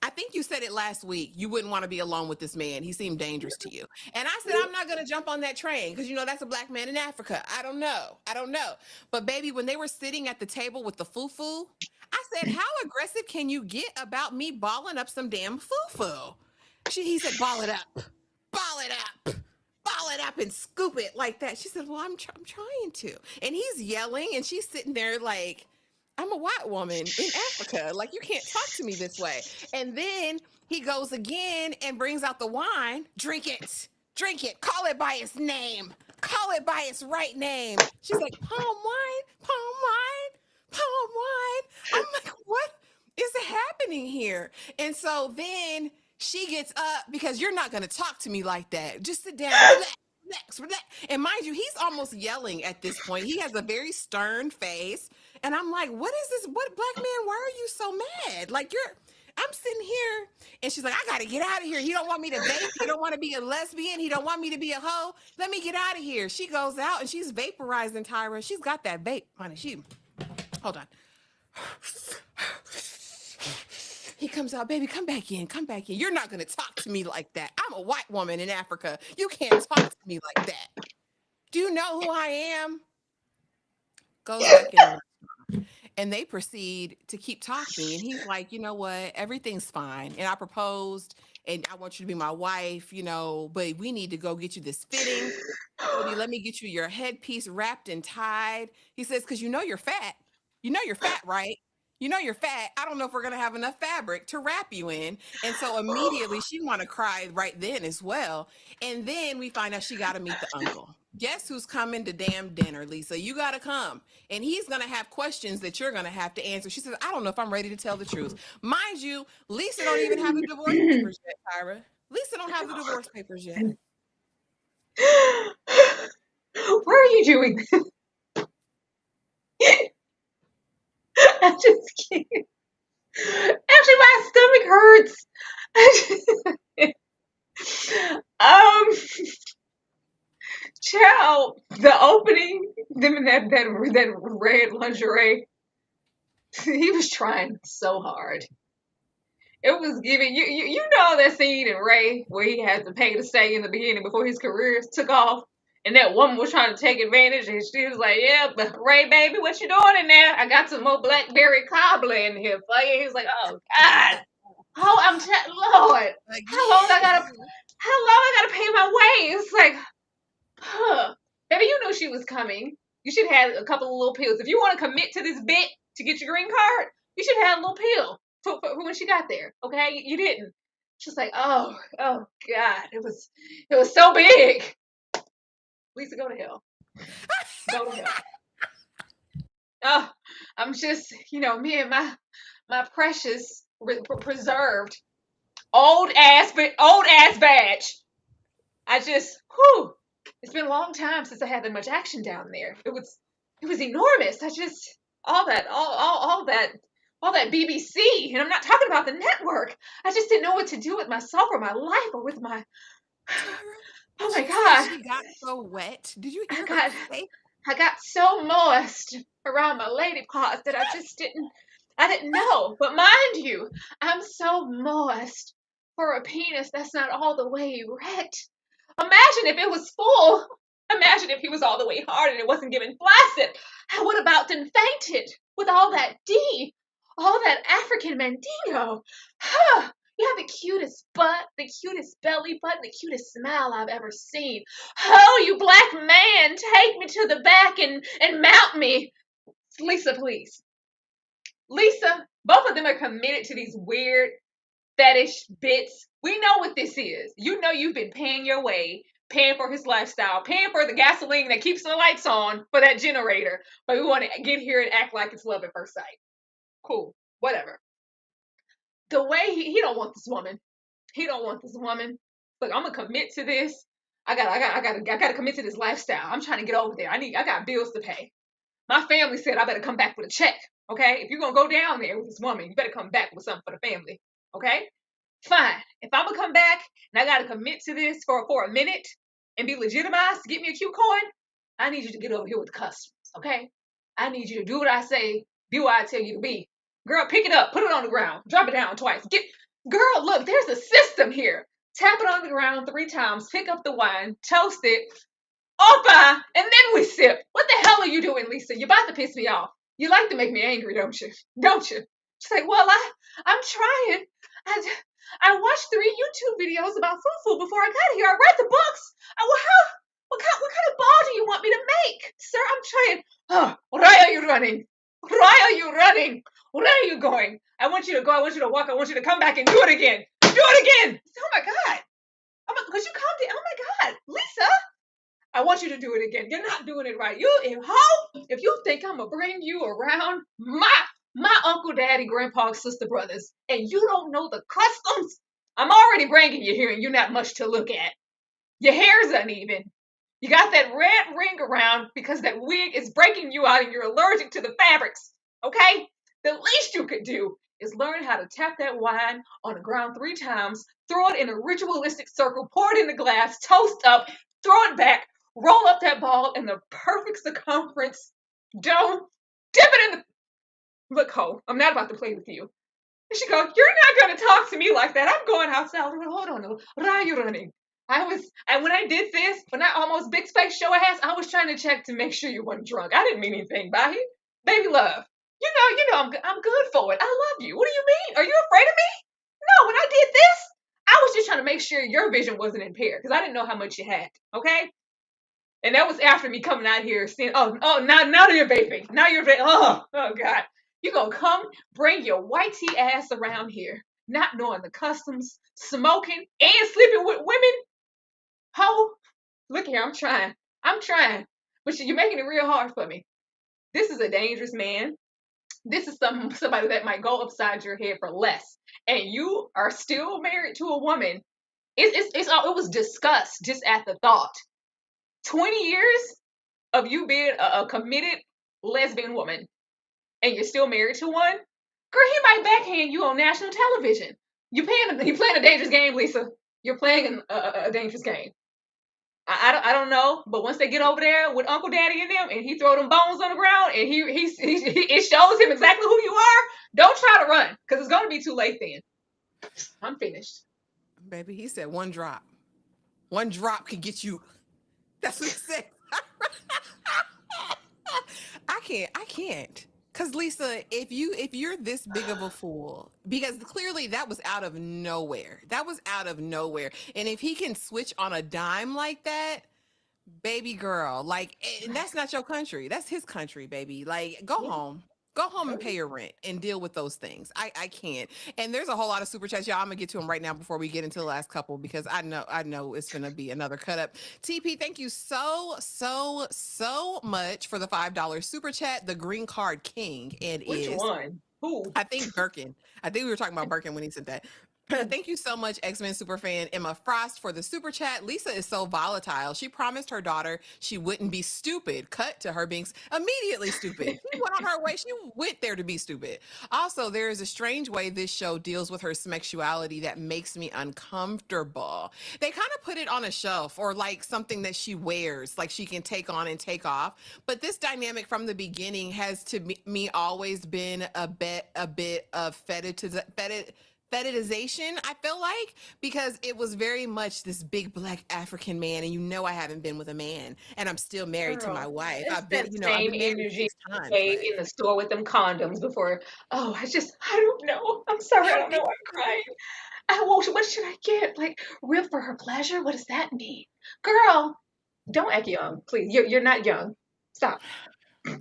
I think you said it last week. You wouldn't want to be alone with this man. He seemed dangerous to you. And I said, I'm not going to jump on that train because, that's a black man in Africa. I don't know. I don't know. But, baby, when they were sitting at the table with the fufu, I said, how aggressive can you get about me balling up some damn fufu? He said, ball it up. Ball it up. Ball it up and scoop it like that. She said, well, I'm trying to. And he's yelling and she's sitting there like, I'm a white woman in Africa. Like, you can't talk to me this way. And then he goes again and brings out the wine. Drink it. Drink it. Call it by its name. Call it by its right name. She's like, palm wine, palm wine, palm wine. I'm like, what is happening here? And so then she gets up because you're not going to talk to me like that. Just sit down, relax. And mind you, he's almost yelling at this point. He has a very stern face. And I'm like, what is this? What, black man, why are you so mad? Like, I'm sitting here. And she's like, I got to get out of here. He don't want me to vape. He don't want to be a lesbian. He don't want me to be a hoe. Let me get out of here. She goes out and she's vaporizing Tyra. She's got that vape, honey. Hold on. He comes out, baby, come back in. You're not going to talk to me like that. I'm a white woman in Africa. You can't talk to me like that. Do you know who I am? Goes back in. And they proceed to keep talking. And he's like, you know what? Everything's fine. And I proposed and I want you to be my wife, but we need to go get you this fitting. Baby, let me get you your headpiece wrapped and tied. He says, because you're fat. You're fat, right? You're fat. I don't know if we're going to have enough fabric to wrap you in. And so immediately she want to cry right then as well. And then we find out she got to meet the uncle. Guess who's coming to damn dinner, Lisa? You got to come. And he's going to have questions that you're going to have to answer. She says, I don't know if I'm ready to tell the truth. Mind you, Lisa don't even have the divorce papers yet, Tyra. Lisa don't have the divorce papers yet. Where are you doing this? I just can't. Actually, my stomach hurts. Child, the opening, them in that red lingerie, he was trying so hard. It was giving you know that scene in Ray where he had to pay to stay in the beginning before his career took off, and that woman was trying to take advantage, and she was like, "Yeah, but Ray, baby, what you doing in there? I got some more blackberry cobbler in here for you." He was like, "Oh God, Lord, Like, how long I gotta pay my way?" It's like, huh, baby, you knew she was coming. You should have had a couple of little pills. If you want to commit to this bit to get your green card, you should have had a little pill for when she got there. Okay, you didn't. She's like, oh God, it was so big. Lisa, go to hell. Go to hell. Oh, I'm just, me and my precious preserved old ass badge. I just, whew. It's been a long time since I had that much action down there. It was enormous. I just all that BBC, and I'm not talking about the network. I just didn't know what to do with myself or my life or with my. Oh my God! She got so wet. Did you hear her say? I got so moist around my lady parts that I didn't know. But mind you, I'm so moist for a penis that's not all the way erect. Imagine if it was full. Imagine if he was all the way hard and it wasn't giving flaccid. I would have about done fainted with all that D, all that African Mandingo. Huh. You have the cutest butt, the cutest belly button, the cutest smile I've ever seen. Oh, you black man, take me to the back and mount me. Lisa, please. Lisa, both of them are committed to these weird fetish bits. We know what this is. You know you've been paying your way, paying for his lifestyle, paying for the gasoline that keeps the lights on for that generator. But we want to get here and act like it's love at first sight. Cool. Whatever. The way he don't want this woman. He don't want this woman. Look, I'm gonna commit to this. I gotta commit to this lifestyle. I'm trying to get over there. I got bills to pay. My family said I better come back with a check. Okay? If you're gonna go down there with this woman, you better come back with something for the family. Okay? Fine. If I'm gonna come back and I gotta commit to this for a minute, and be legitimized to get me a cute coin, I need you to get over here with the customers, okay? I need you to do what I say, be what I tell you to be. Girl, pick it up, put it on the ground, drop it down twice. Girl, look, there's a system here. Tap it on the ground 3 times, pick up the wine, toast it, Opa, and then we sip. What the hell are you doing, Lisa? You're about to piss me off. You like to make me angry, don't you? Don't you? She's like, well, I'm trying. I watched 3 YouTube videos about fufu before I got here. I read the books. What kind of ball do you want me to make? Sir, I'm trying. Oh, why are you running? Why are you running? Where are you going? I want you to go. I want you to walk. I want you to come back and do it again. Do it again. Oh my God. Could you calm down? Oh my God. Lisa. I want you to do it again. You're not doing it right. If you think I'm gonna bring you around my uncle, daddy, grandpa, sister, brothers, and you don't know the customs, I'm already bringing you here, and you're not much to look at. Your hair's uneven. You got that red ring around because that wig is breaking you out, and you're allergic to the fabrics. Okay? The least you could do is learn how to tap that wine on the ground 3 times, throw it in a ritualistic circle, pour it in the glass, toast up, throw it back, roll up that ball in the perfect circumference dome, dip it in the... Look, Ho, I'm not about to play with you. And she goes, you're not going to talk to me like that. I'm going outside. Hold on. Where are you running? When I did this, when I almost big space show ass, I was trying to check to make sure you weren't drunk. I didn't mean anything by it. Baby love. I'm good for it. I love you. What do you mean? Are you afraid of me? No, when I did this, I was just trying to make sure your vision wasn't impaired because I didn't know how much you had. Okay? And that was after me coming out here saying, now you're vaping. Now you're vaping. Oh God. You're going to come bring your white tea ass around here, not knowing the customs, smoking, and sleeping with women? Ho, look here, I'm trying. But you're making it real hard for me. This is a dangerous man. This is somebody that might go upside your head for less. And you are still married to a woman. It was disgust just at the thought. 20 years of you being a committed lesbian woman and you're still married to one? Girl, he might backhand you on national television. You're playing a dangerous game, Lisa. You're playing a dangerous game. I don't know, but once they get over there with Uncle Daddy and them, and he throw them bones on the ground, and it shows him exactly who you are. Don't try to run, because it's gonna be too late then. I'm finished, Baby. He said 1 drop. 1 drop can get you. That's what he said. I can't. Cause Lisa, if you're this big of a fool, because clearly that was out of nowhere. And if he can switch on a dime like that, baby girl, like, and that's not your country. That's his country, baby. Like, go yeah. home. Go home and pay your rent and deal with those things. I can't. And there's a whole lot of super chats. Y'all, I'm gonna get to them right now before we get into the last couple because I know it's gonna be another cut up. TP, thank you so much for the $5 super chat. The green card king. And Which is one? Who? I think Birkin. I think we were talking about Birkin when he said that. Thank you so much, X-Men superfan Emma Frost, for the super chat. Lisa is so volatile. She promised her daughter she wouldn't be stupid. Cut to her being immediately stupid. She went on her way. She went there to be stupid. Also, there is a strange way this show deals with her sexuality that makes me uncomfortable. They kind of put it on a shelf or like something that she wears, like she can take on and take off. But this dynamic from the beginning has to me always been a bit of fetishization, I feel like, because it was very much this big black African man, and I haven't been with a man, and I'm still married to my Girl, wife. it's I've that same been married energy 6 times, gave but in the store with them condoms before. Oh, I don't know. I'm sorry, I don't know why I'm crying. What should I get? Like, real for her pleasure? What does that mean? Girl, don't act young, please. You're not young. Stop.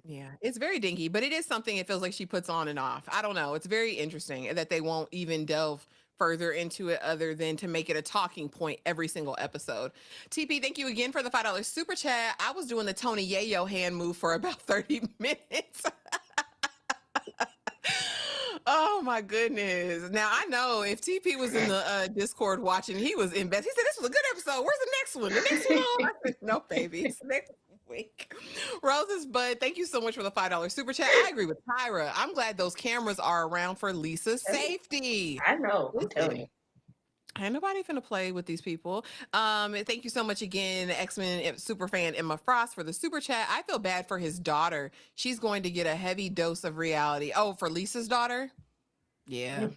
yeah, it's very dinky, but it is something it feels like she puts on and off. I don't know. It's very interesting that they won't even delve further into it other than to make it a talking point every single episode. TP, thank you again for the $5 super chat. I was doing the Tony Yayo hand move for about 30 minutes. Oh my goodness. Now I know if TP was in the Discord watching, he was in bed. He said, this was a good episode. Where's the next one? The next one? I said, no, baby. It's next week. Roses Bud, thank you so much for the $5 super chat. I agree with Tyra. I'm glad those cameras are around for Lisa's safety. I know. I'm telling Listen, you. Ain't nobody finna play with these people. Thank you so much again, X-Men super fan Emma Frost for the super chat. I feel bad for his daughter. She's going to get a heavy dose of reality. Oh, for Lisa's daughter? Yeah.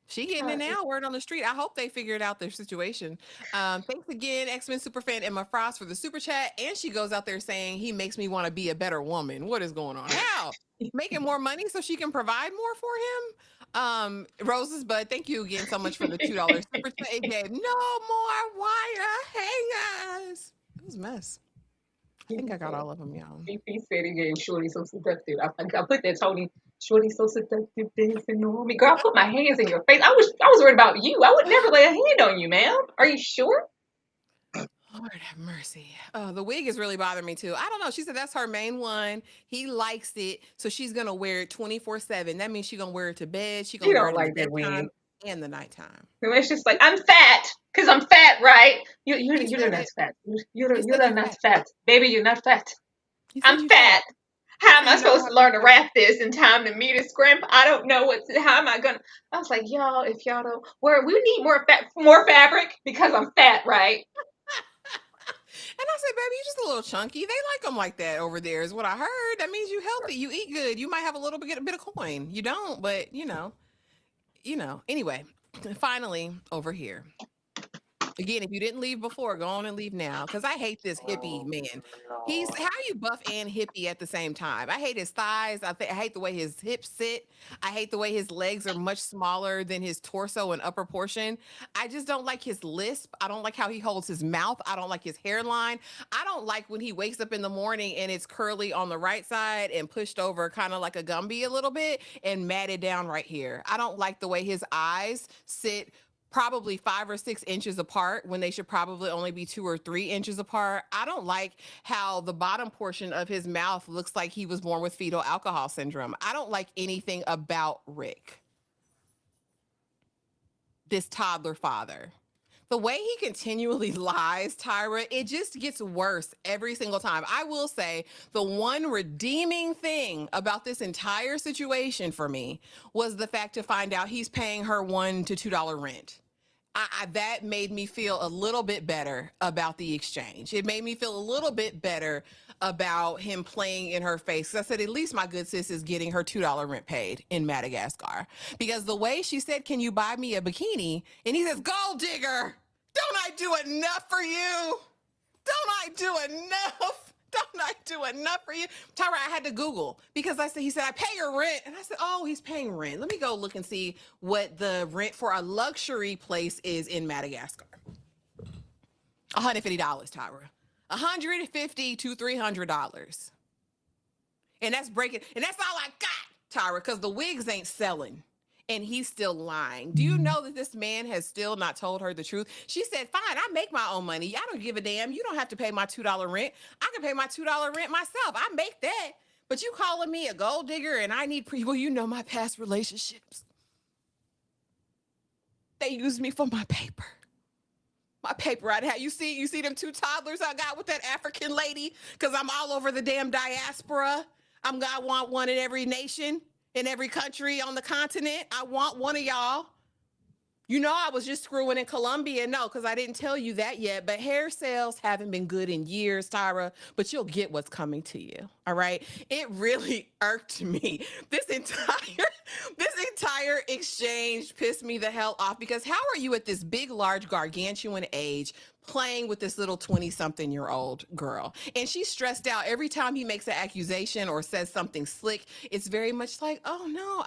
She getting it now, word on the street. I hope they figured out their situation. Thanks again, X-Men superfan Emma Frost for the super chat. And she goes out there saying he makes me want to be a better woman. What is going on? How? Making more money so she can provide more for him? Roses Bud, thank you again so much for the $2 super chat. It gave no more wire hangers. It was a mess. I think I got all of them, y'all. He said he gave Shorty so seductive. I put that Tony Shorty so seductive dancing on me. Girl, I put my hands in your face. I was worried about you. I would never lay a hand on you, ma'am. Are you sure? Lord have mercy. The wig is really bothering me too. I don't know. She said that's her main one. He likes it, so she's gonna wear it 24/7. That means she's gonna wear it to bed. She's You gonna wear don't it in the like that wig. daytime and the nighttime. And it's just like I'm fat because I'm fat, right? He You're said not it. fat. He You're said you not fat. fat, baby. You're not fat. He said I'm you fat. fat. How am So I you know supposed how to to learn to fat. wrap this in time to meet a scrimp? I don't know how am I gonna I was like, y'all, if y'all don't we need more fabric because I'm fat, right? And I said, baby, you just a little chunky. They like them like that over there, is what I heard. That means you healthy. You eat good. You might have a little bit of coin. You don't, but Anyway, finally over here. Again, if you didn't leave before, go on and leave now. Because I hate this hippie Oh man. He's Lord. how you buff and hippie at the same time. I hate his thighs. I hate the way his hips sit. I hate the way his legs are much smaller than his torso and upper portion. I just don't like his lisp. I don't like how he holds his mouth. I don't like his hairline. I don't like when he wakes up in the morning and it's curly on the right side and pushed over kind of like a Gumby a little bit and matted down right here. I don't like the way his eyes sit probably 5 or 6 inches apart when they should probably only be 2 or 3 inches apart. I don't like how the bottom portion of his mouth looks like he was born with fetal alcohol syndrome. I don't like anything about Rick, this toddler father. The way he continually lies, Tyra, it just gets worse every single time. I will say the one redeeming thing about this entire situation for me was the fact to find out he's paying her $1 to $2 rent. That made me feel a little bit better about the exchange. It made me feel a little bit better about him playing in her face. I said, at least my good sis is getting her $2 rent paid in Madagascar. Because the way she said, can you buy me a bikini? And he says, gold digger, don't I do enough for you? Don't I do enough? Don't I do enough for you? Tyra, I had to Google because he said, I pay your rent. And I said, oh, he's paying rent. Let me go look and see what the rent for a luxury place is in Madagascar. $150, Tyra. $150 to $300. And that's breaking. And that's all I got, Tyra, because the wigs ain't selling. And he's still lying. Do you know that this man has still not told her the truth? She said, fine, I make my own money. I don't give a damn. You don't have to pay my $2 rent. I can pay my $2 rent myself. I make that. But you calling me a gold digger and I need well, you know my past relationships. They used me for my paper. My paper I had. You see them two toddlers I got with that African lady? Because I'm all over the damn diaspora. I want one in every nation, in every country on the continent. I want one of y'all. You know, I was just screwing in Colombia. No, because I didn't tell you that yet. But hair sales haven't been good in years, Tyra. But you'll get what's coming to you. All right. It really irked me. This entire exchange pissed me the hell off because how are you at this big, large, gargantuan age playing with this little 20-something-year-old girl? And she's stressed out every time he makes an accusation or says something slick. It's very much like, oh no,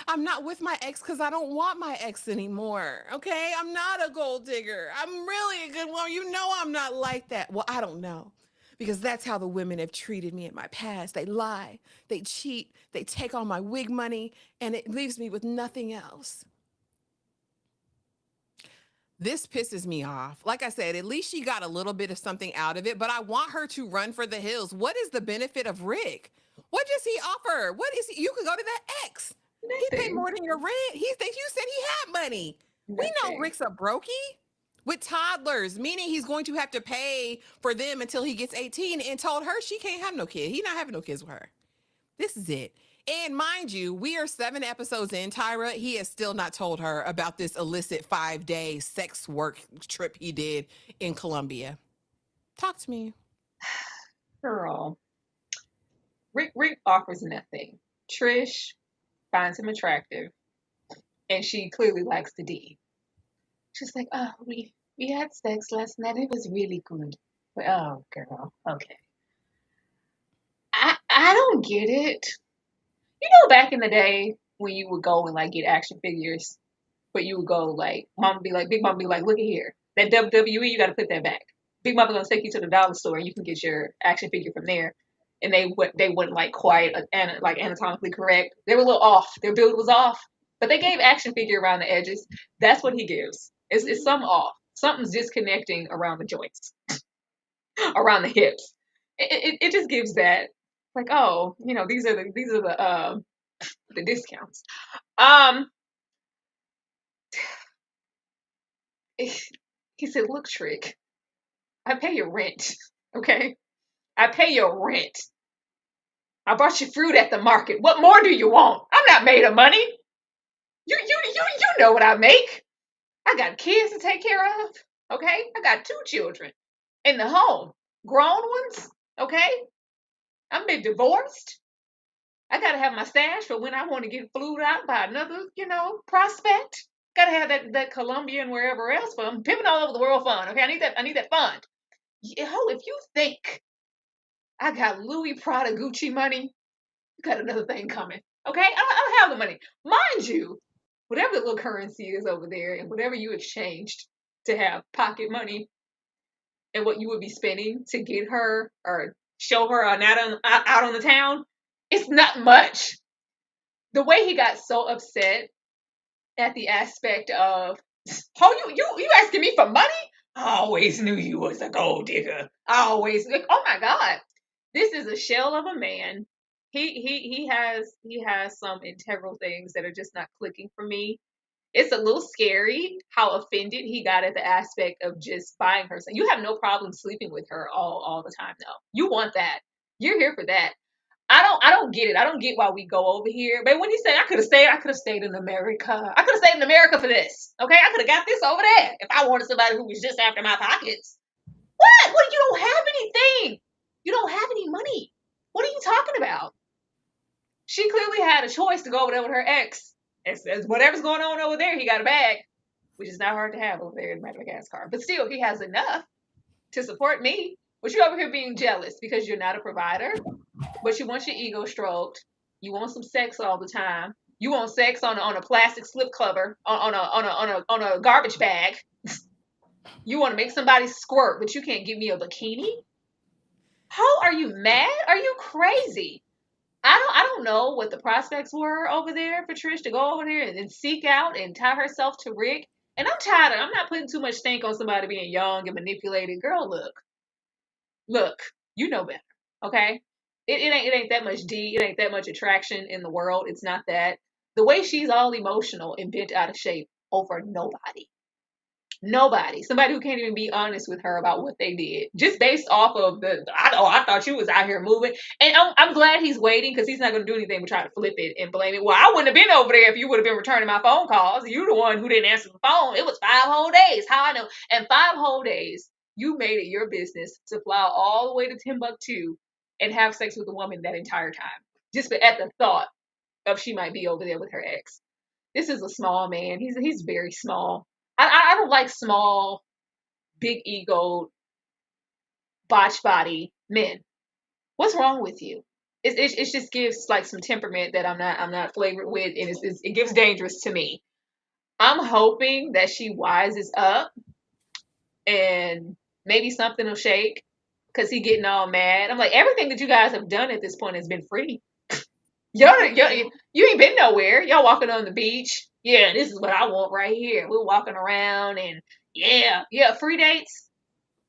I'm not with my ex because I don't want my ex anymore. Okay. I'm not a gold digger. I'm really a good woman. You know, I'm not like that. Well, I don't know because that's how the women have treated me in my past. They lie, they cheat, they take all my wig money, and it leaves me with nothing else. This pisses me off. Like I said, at least she got a little bit of something out of it, but I want her to run for the hills. What is the benefit of Rick? What does he offer? What is he? You could go to that ex. He paid Nothing. more than your rent. You said he had money. We know Nothing. Rick's a brokey with toddlers, meaning he's going to have to pay for them until he gets 18 and told her she can't have no kid. He's not having no kids with her. This is it. And mind you, we are 7 episodes in, Tyra. He has still not told her about this illicit 5-day sex work trip he did in Colombia. Talk to me. Girl, Rick offers nothing. Trish finds him attractive, and she clearly likes the D. She's like, oh, we had sex last night. It was really good. But, oh, girl, okay. I don't get it. You know, back in the day when you would go and like get action figures, but you would go like, mom would be like, Big Mom would be like, look at here, that WWE, you got to put that back. Big Mama gonna take you to the dollar store and you can get your action figure from there. And they wouldn't like quite like anatomically correct. They were a little off. Their build was off, but they gave action figure around the edges. That's what he gives. It's some off. Something's disconnecting around the joints, around the hips. It just gives that like, oh, you know, these are the discounts. Um, he said, look, Trick, I pay your rent, okay? I pay your rent. I bought you fruit at the market. What more do you want? I'm not made of money. You know what I make. I got kids to take care of, okay? I got 2 children in the home, grown ones, okay? I'm been divorced. I gotta have my stash for when I want to get flued out by another, you know, prospect. Gotta have that Colombian wherever else for. I'm pimping all over the world fund. Okay, I need that fund. If you think I got Louis Prada Gucci money, you got another thing coming. Okay, I don't have the money, mind you. Whatever the little currency is over there, and whatever you exchanged to have pocket money, and what you would be spending to get her or show her out on the town, it's not much. The way he got so upset at the aspect of, oh, you asking me for money? I always knew you was a gold digger. I always like, oh my God, this is a shell of a man. He has some integral things that are just not clicking for me. It's a little scary how offended he got at the aspect of just buying her. You have no problem sleeping with her all the time though. You want that. You're here for that. I don't get it. I don't get why we go over here. But when he said I could have stayed in America. I could have stayed in America for this. Okay, I could have got this over there if I wanted somebody who was just after my pockets. What? You don't have anything. You don't have any money. What are you talking about? She clearly had a choice to go over there with her ex. As whatever's going on over there, he got a bag, which is not hard to have over there in Madagascar. But still, he has enough to support me. But you're over here being jealous because you're not a provider, but you want your ego stroked. You want some sex all the time. You want sex on a plastic slip cover on a garbage bag. You want to make somebody squirt, but you can't give me a bikini. How are you mad? Are you crazy? I don't know what the prospects were over there for Trish to go over there and then seek out and tie herself to Rick. And I'm tired of, I'm not putting too much stink on somebody being young and manipulated. Girl, look, you know better. Okay? It ain't that much D, it ain't that much attraction in the world. It's not that. The way she's all emotional and bent out of shape over nobody. Nobody. Somebody who can't even be honest with her about what they did. Just based off of I thought you was out here moving. And I'm glad he's waiting because he's not going to do anything but try to flip it and blame it. Well, I wouldn't have been over there if you would have been returning my phone calls. You the one who didn't answer the phone. It was 5 whole days. How I know? And 5 whole days, you made it your business to fly all the way to Timbuktu and have sex with a woman that entire time. Just at the thought of she might be over there with her ex. This is a small man. He's very small. I don't like small, big ego, botch body men. What's wrong with you? It just gives like some temperament that I'm not flavored with, and it gives dangerous to me. I'm hoping that she wises up and maybe something will shake because he getting all mad. I'm like, everything that you guys have done at this point has been free. You ain't been nowhere. Y'all walking on the beach. Yeah, this is what I want right here. We're walking around and yeah, free dates.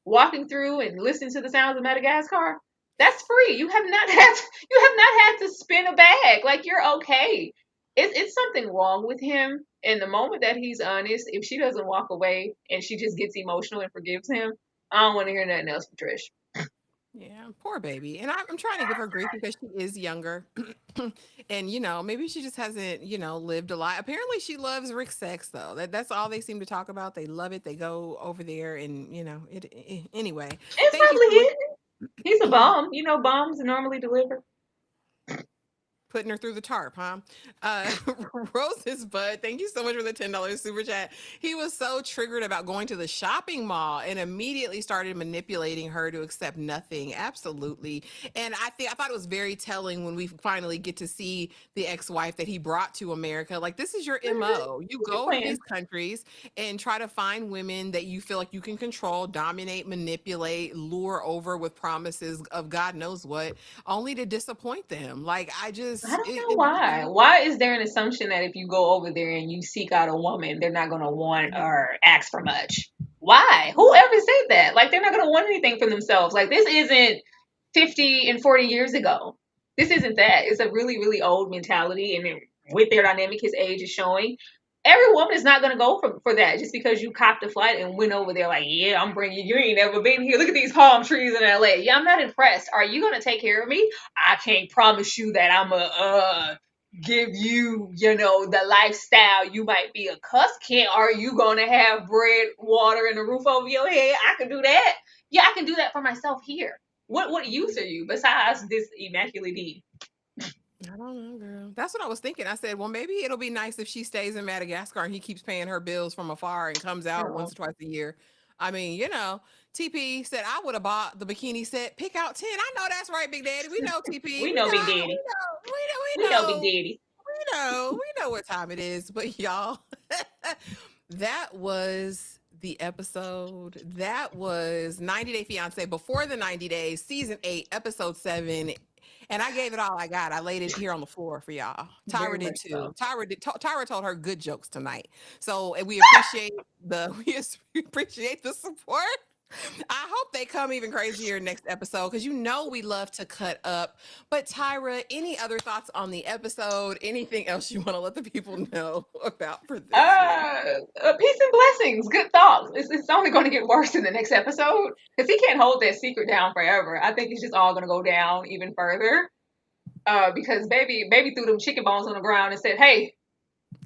Walking through and listening to the sounds of Madagascar. That's free. You have not had to spin a bag. Like you're okay. It's something wrong with him. And the moment that he's honest, if she doesn't walk away and she just gets emotional and forgives him, I don't want to hear nothing else from Trish. Yeah, poor baby. And I'm trying to give her grief because she is younger. And, maybe she just hasn't, lived a lot. Apparently, she loves Rick's sex, though. That's all they seem to talk about. They love it. They go over there and, anyway. It's Thank you probably so much. hidden. He's a bomb. You know, bombs normally deliver. Putting her through the tarp, huh? Uh, Rose's Bud, thank you so much for the $10 super chat. He was so triggered about going to the shopping mall and immediately started manipulating her to accept nothing. Absolutely. And I thought it was very telling when we finally get to see the ex-wife that he brought to America. Like, this is your Mhm. MO. You What's your go to these plan? countries and try to find women that you feel like you can control, dominate, manipulate, lure over with promises of God knows what, only to disappoint them. Like, I don't know why. Why is there an assumption that if you go over there and you seek out a woman, they're not going to want or ask for much? Why? Whoever said that? Like, they're not going to want anything for themselves. Like, this isn't 50 and 40 years ago. This isn't that. It's a really, really old mentality. And with their dynamic, his age is showing. Every woman is not going to go for that just because you copped a flight and went over there like, yeah, I'm bringing you. You ain't never been here. Look at these palm trees in LA. Yeah, I'm not impressed. Are you going to take care of me? I can't promise you that I'm a give you, the lifestyle you might be accustomed. Are you going to have bread, water, and a roof over your head? I can do that. Yeah, I can do that for myself here. What use are you besides this immaculate D? I don't know, girl. That's what I was thinking. I said, well, maybe it'll be nice if she stays in Madagascar and he keeps paying her bills from afar and comes out once or twice a year. I mean, TP said I would have bought the bikini set. Pick out 10. I know that's right, Big Daddy. We know TP. We We know Big know. Daddy. We We know. We know Big know. Daddy. We know. We know what time it is. But y'all, that was the episode. That was 90 Day Fiance before the 90 days, season 8, episode 7. And I gave it all I got. I laid it here on the floor for y'all. Very Tyra did much so. too. Tyra told her good jokes tonight. So and we appreciate we appreciate the support. I hope they come even crazier next episode because we love to cut up. But Tyra, any other thoughts on the episode? Anything else you want to let the people know about for this week? Peace and blessings. Good thoughts. It's only going to get worse in the next episode because he can't hold that secret down forever. I think it's just all going to go down even further. Because baby threw them chicken bones on the ground and said, "Hey,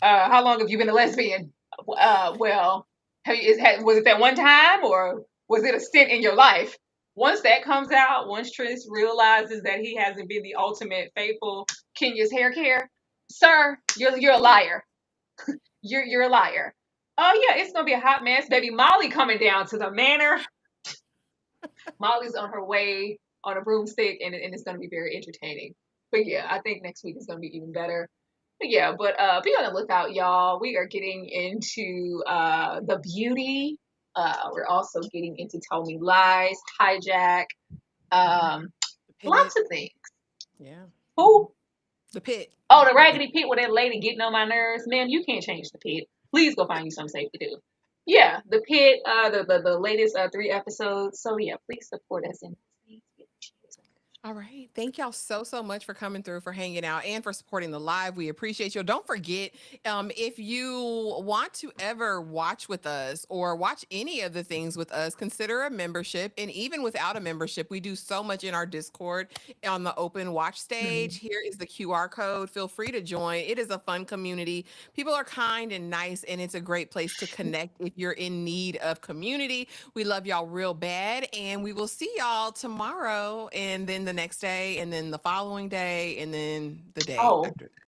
how long have you been a lesbian? Well, was it that one time or was it a stint in your life?" Once that comes out, once Trish realizes that he hasn't been the ultimate faithful Kenya's hair care, sir, you're a liar. You're a liar. Oh yeah, it's gonna be a hot mess, baby. Molly coming down to the manor. Molly's on her way on a broomstick, and it's gonna be very entertaining. But yeah, I think next week is gonna be even better. But yeah, be on the lookout, y'all. We are getting into the beauty. We're also getting into Tell Me Lies, Hijack, The lots pit. of things. Yeah. Who? The pit. Oh, the raggedy pit with that lady getting on my nerves. Man, you can't change the pit. Please go find you something safe to do. Yeah, the pit, the latest 3 episodes. So yeah, please support us in All right. Thank y'all so much for coming through, for hanging out, and for supporting the live. We appreciate you. Don't forget, if you want to ever watch with us or watch any of the things with us, consider a membership. And even without a membership, we do so much in our Discord on the open watch stage. Here is the QR code. Feel free to join. It is a fun community. People are kind and nice, and it's a great place to connect if you're in need of community. We love y'all real bad, and we will see y'all tomorrow, and then the next day, and then the following day, and then the day Oh, after that.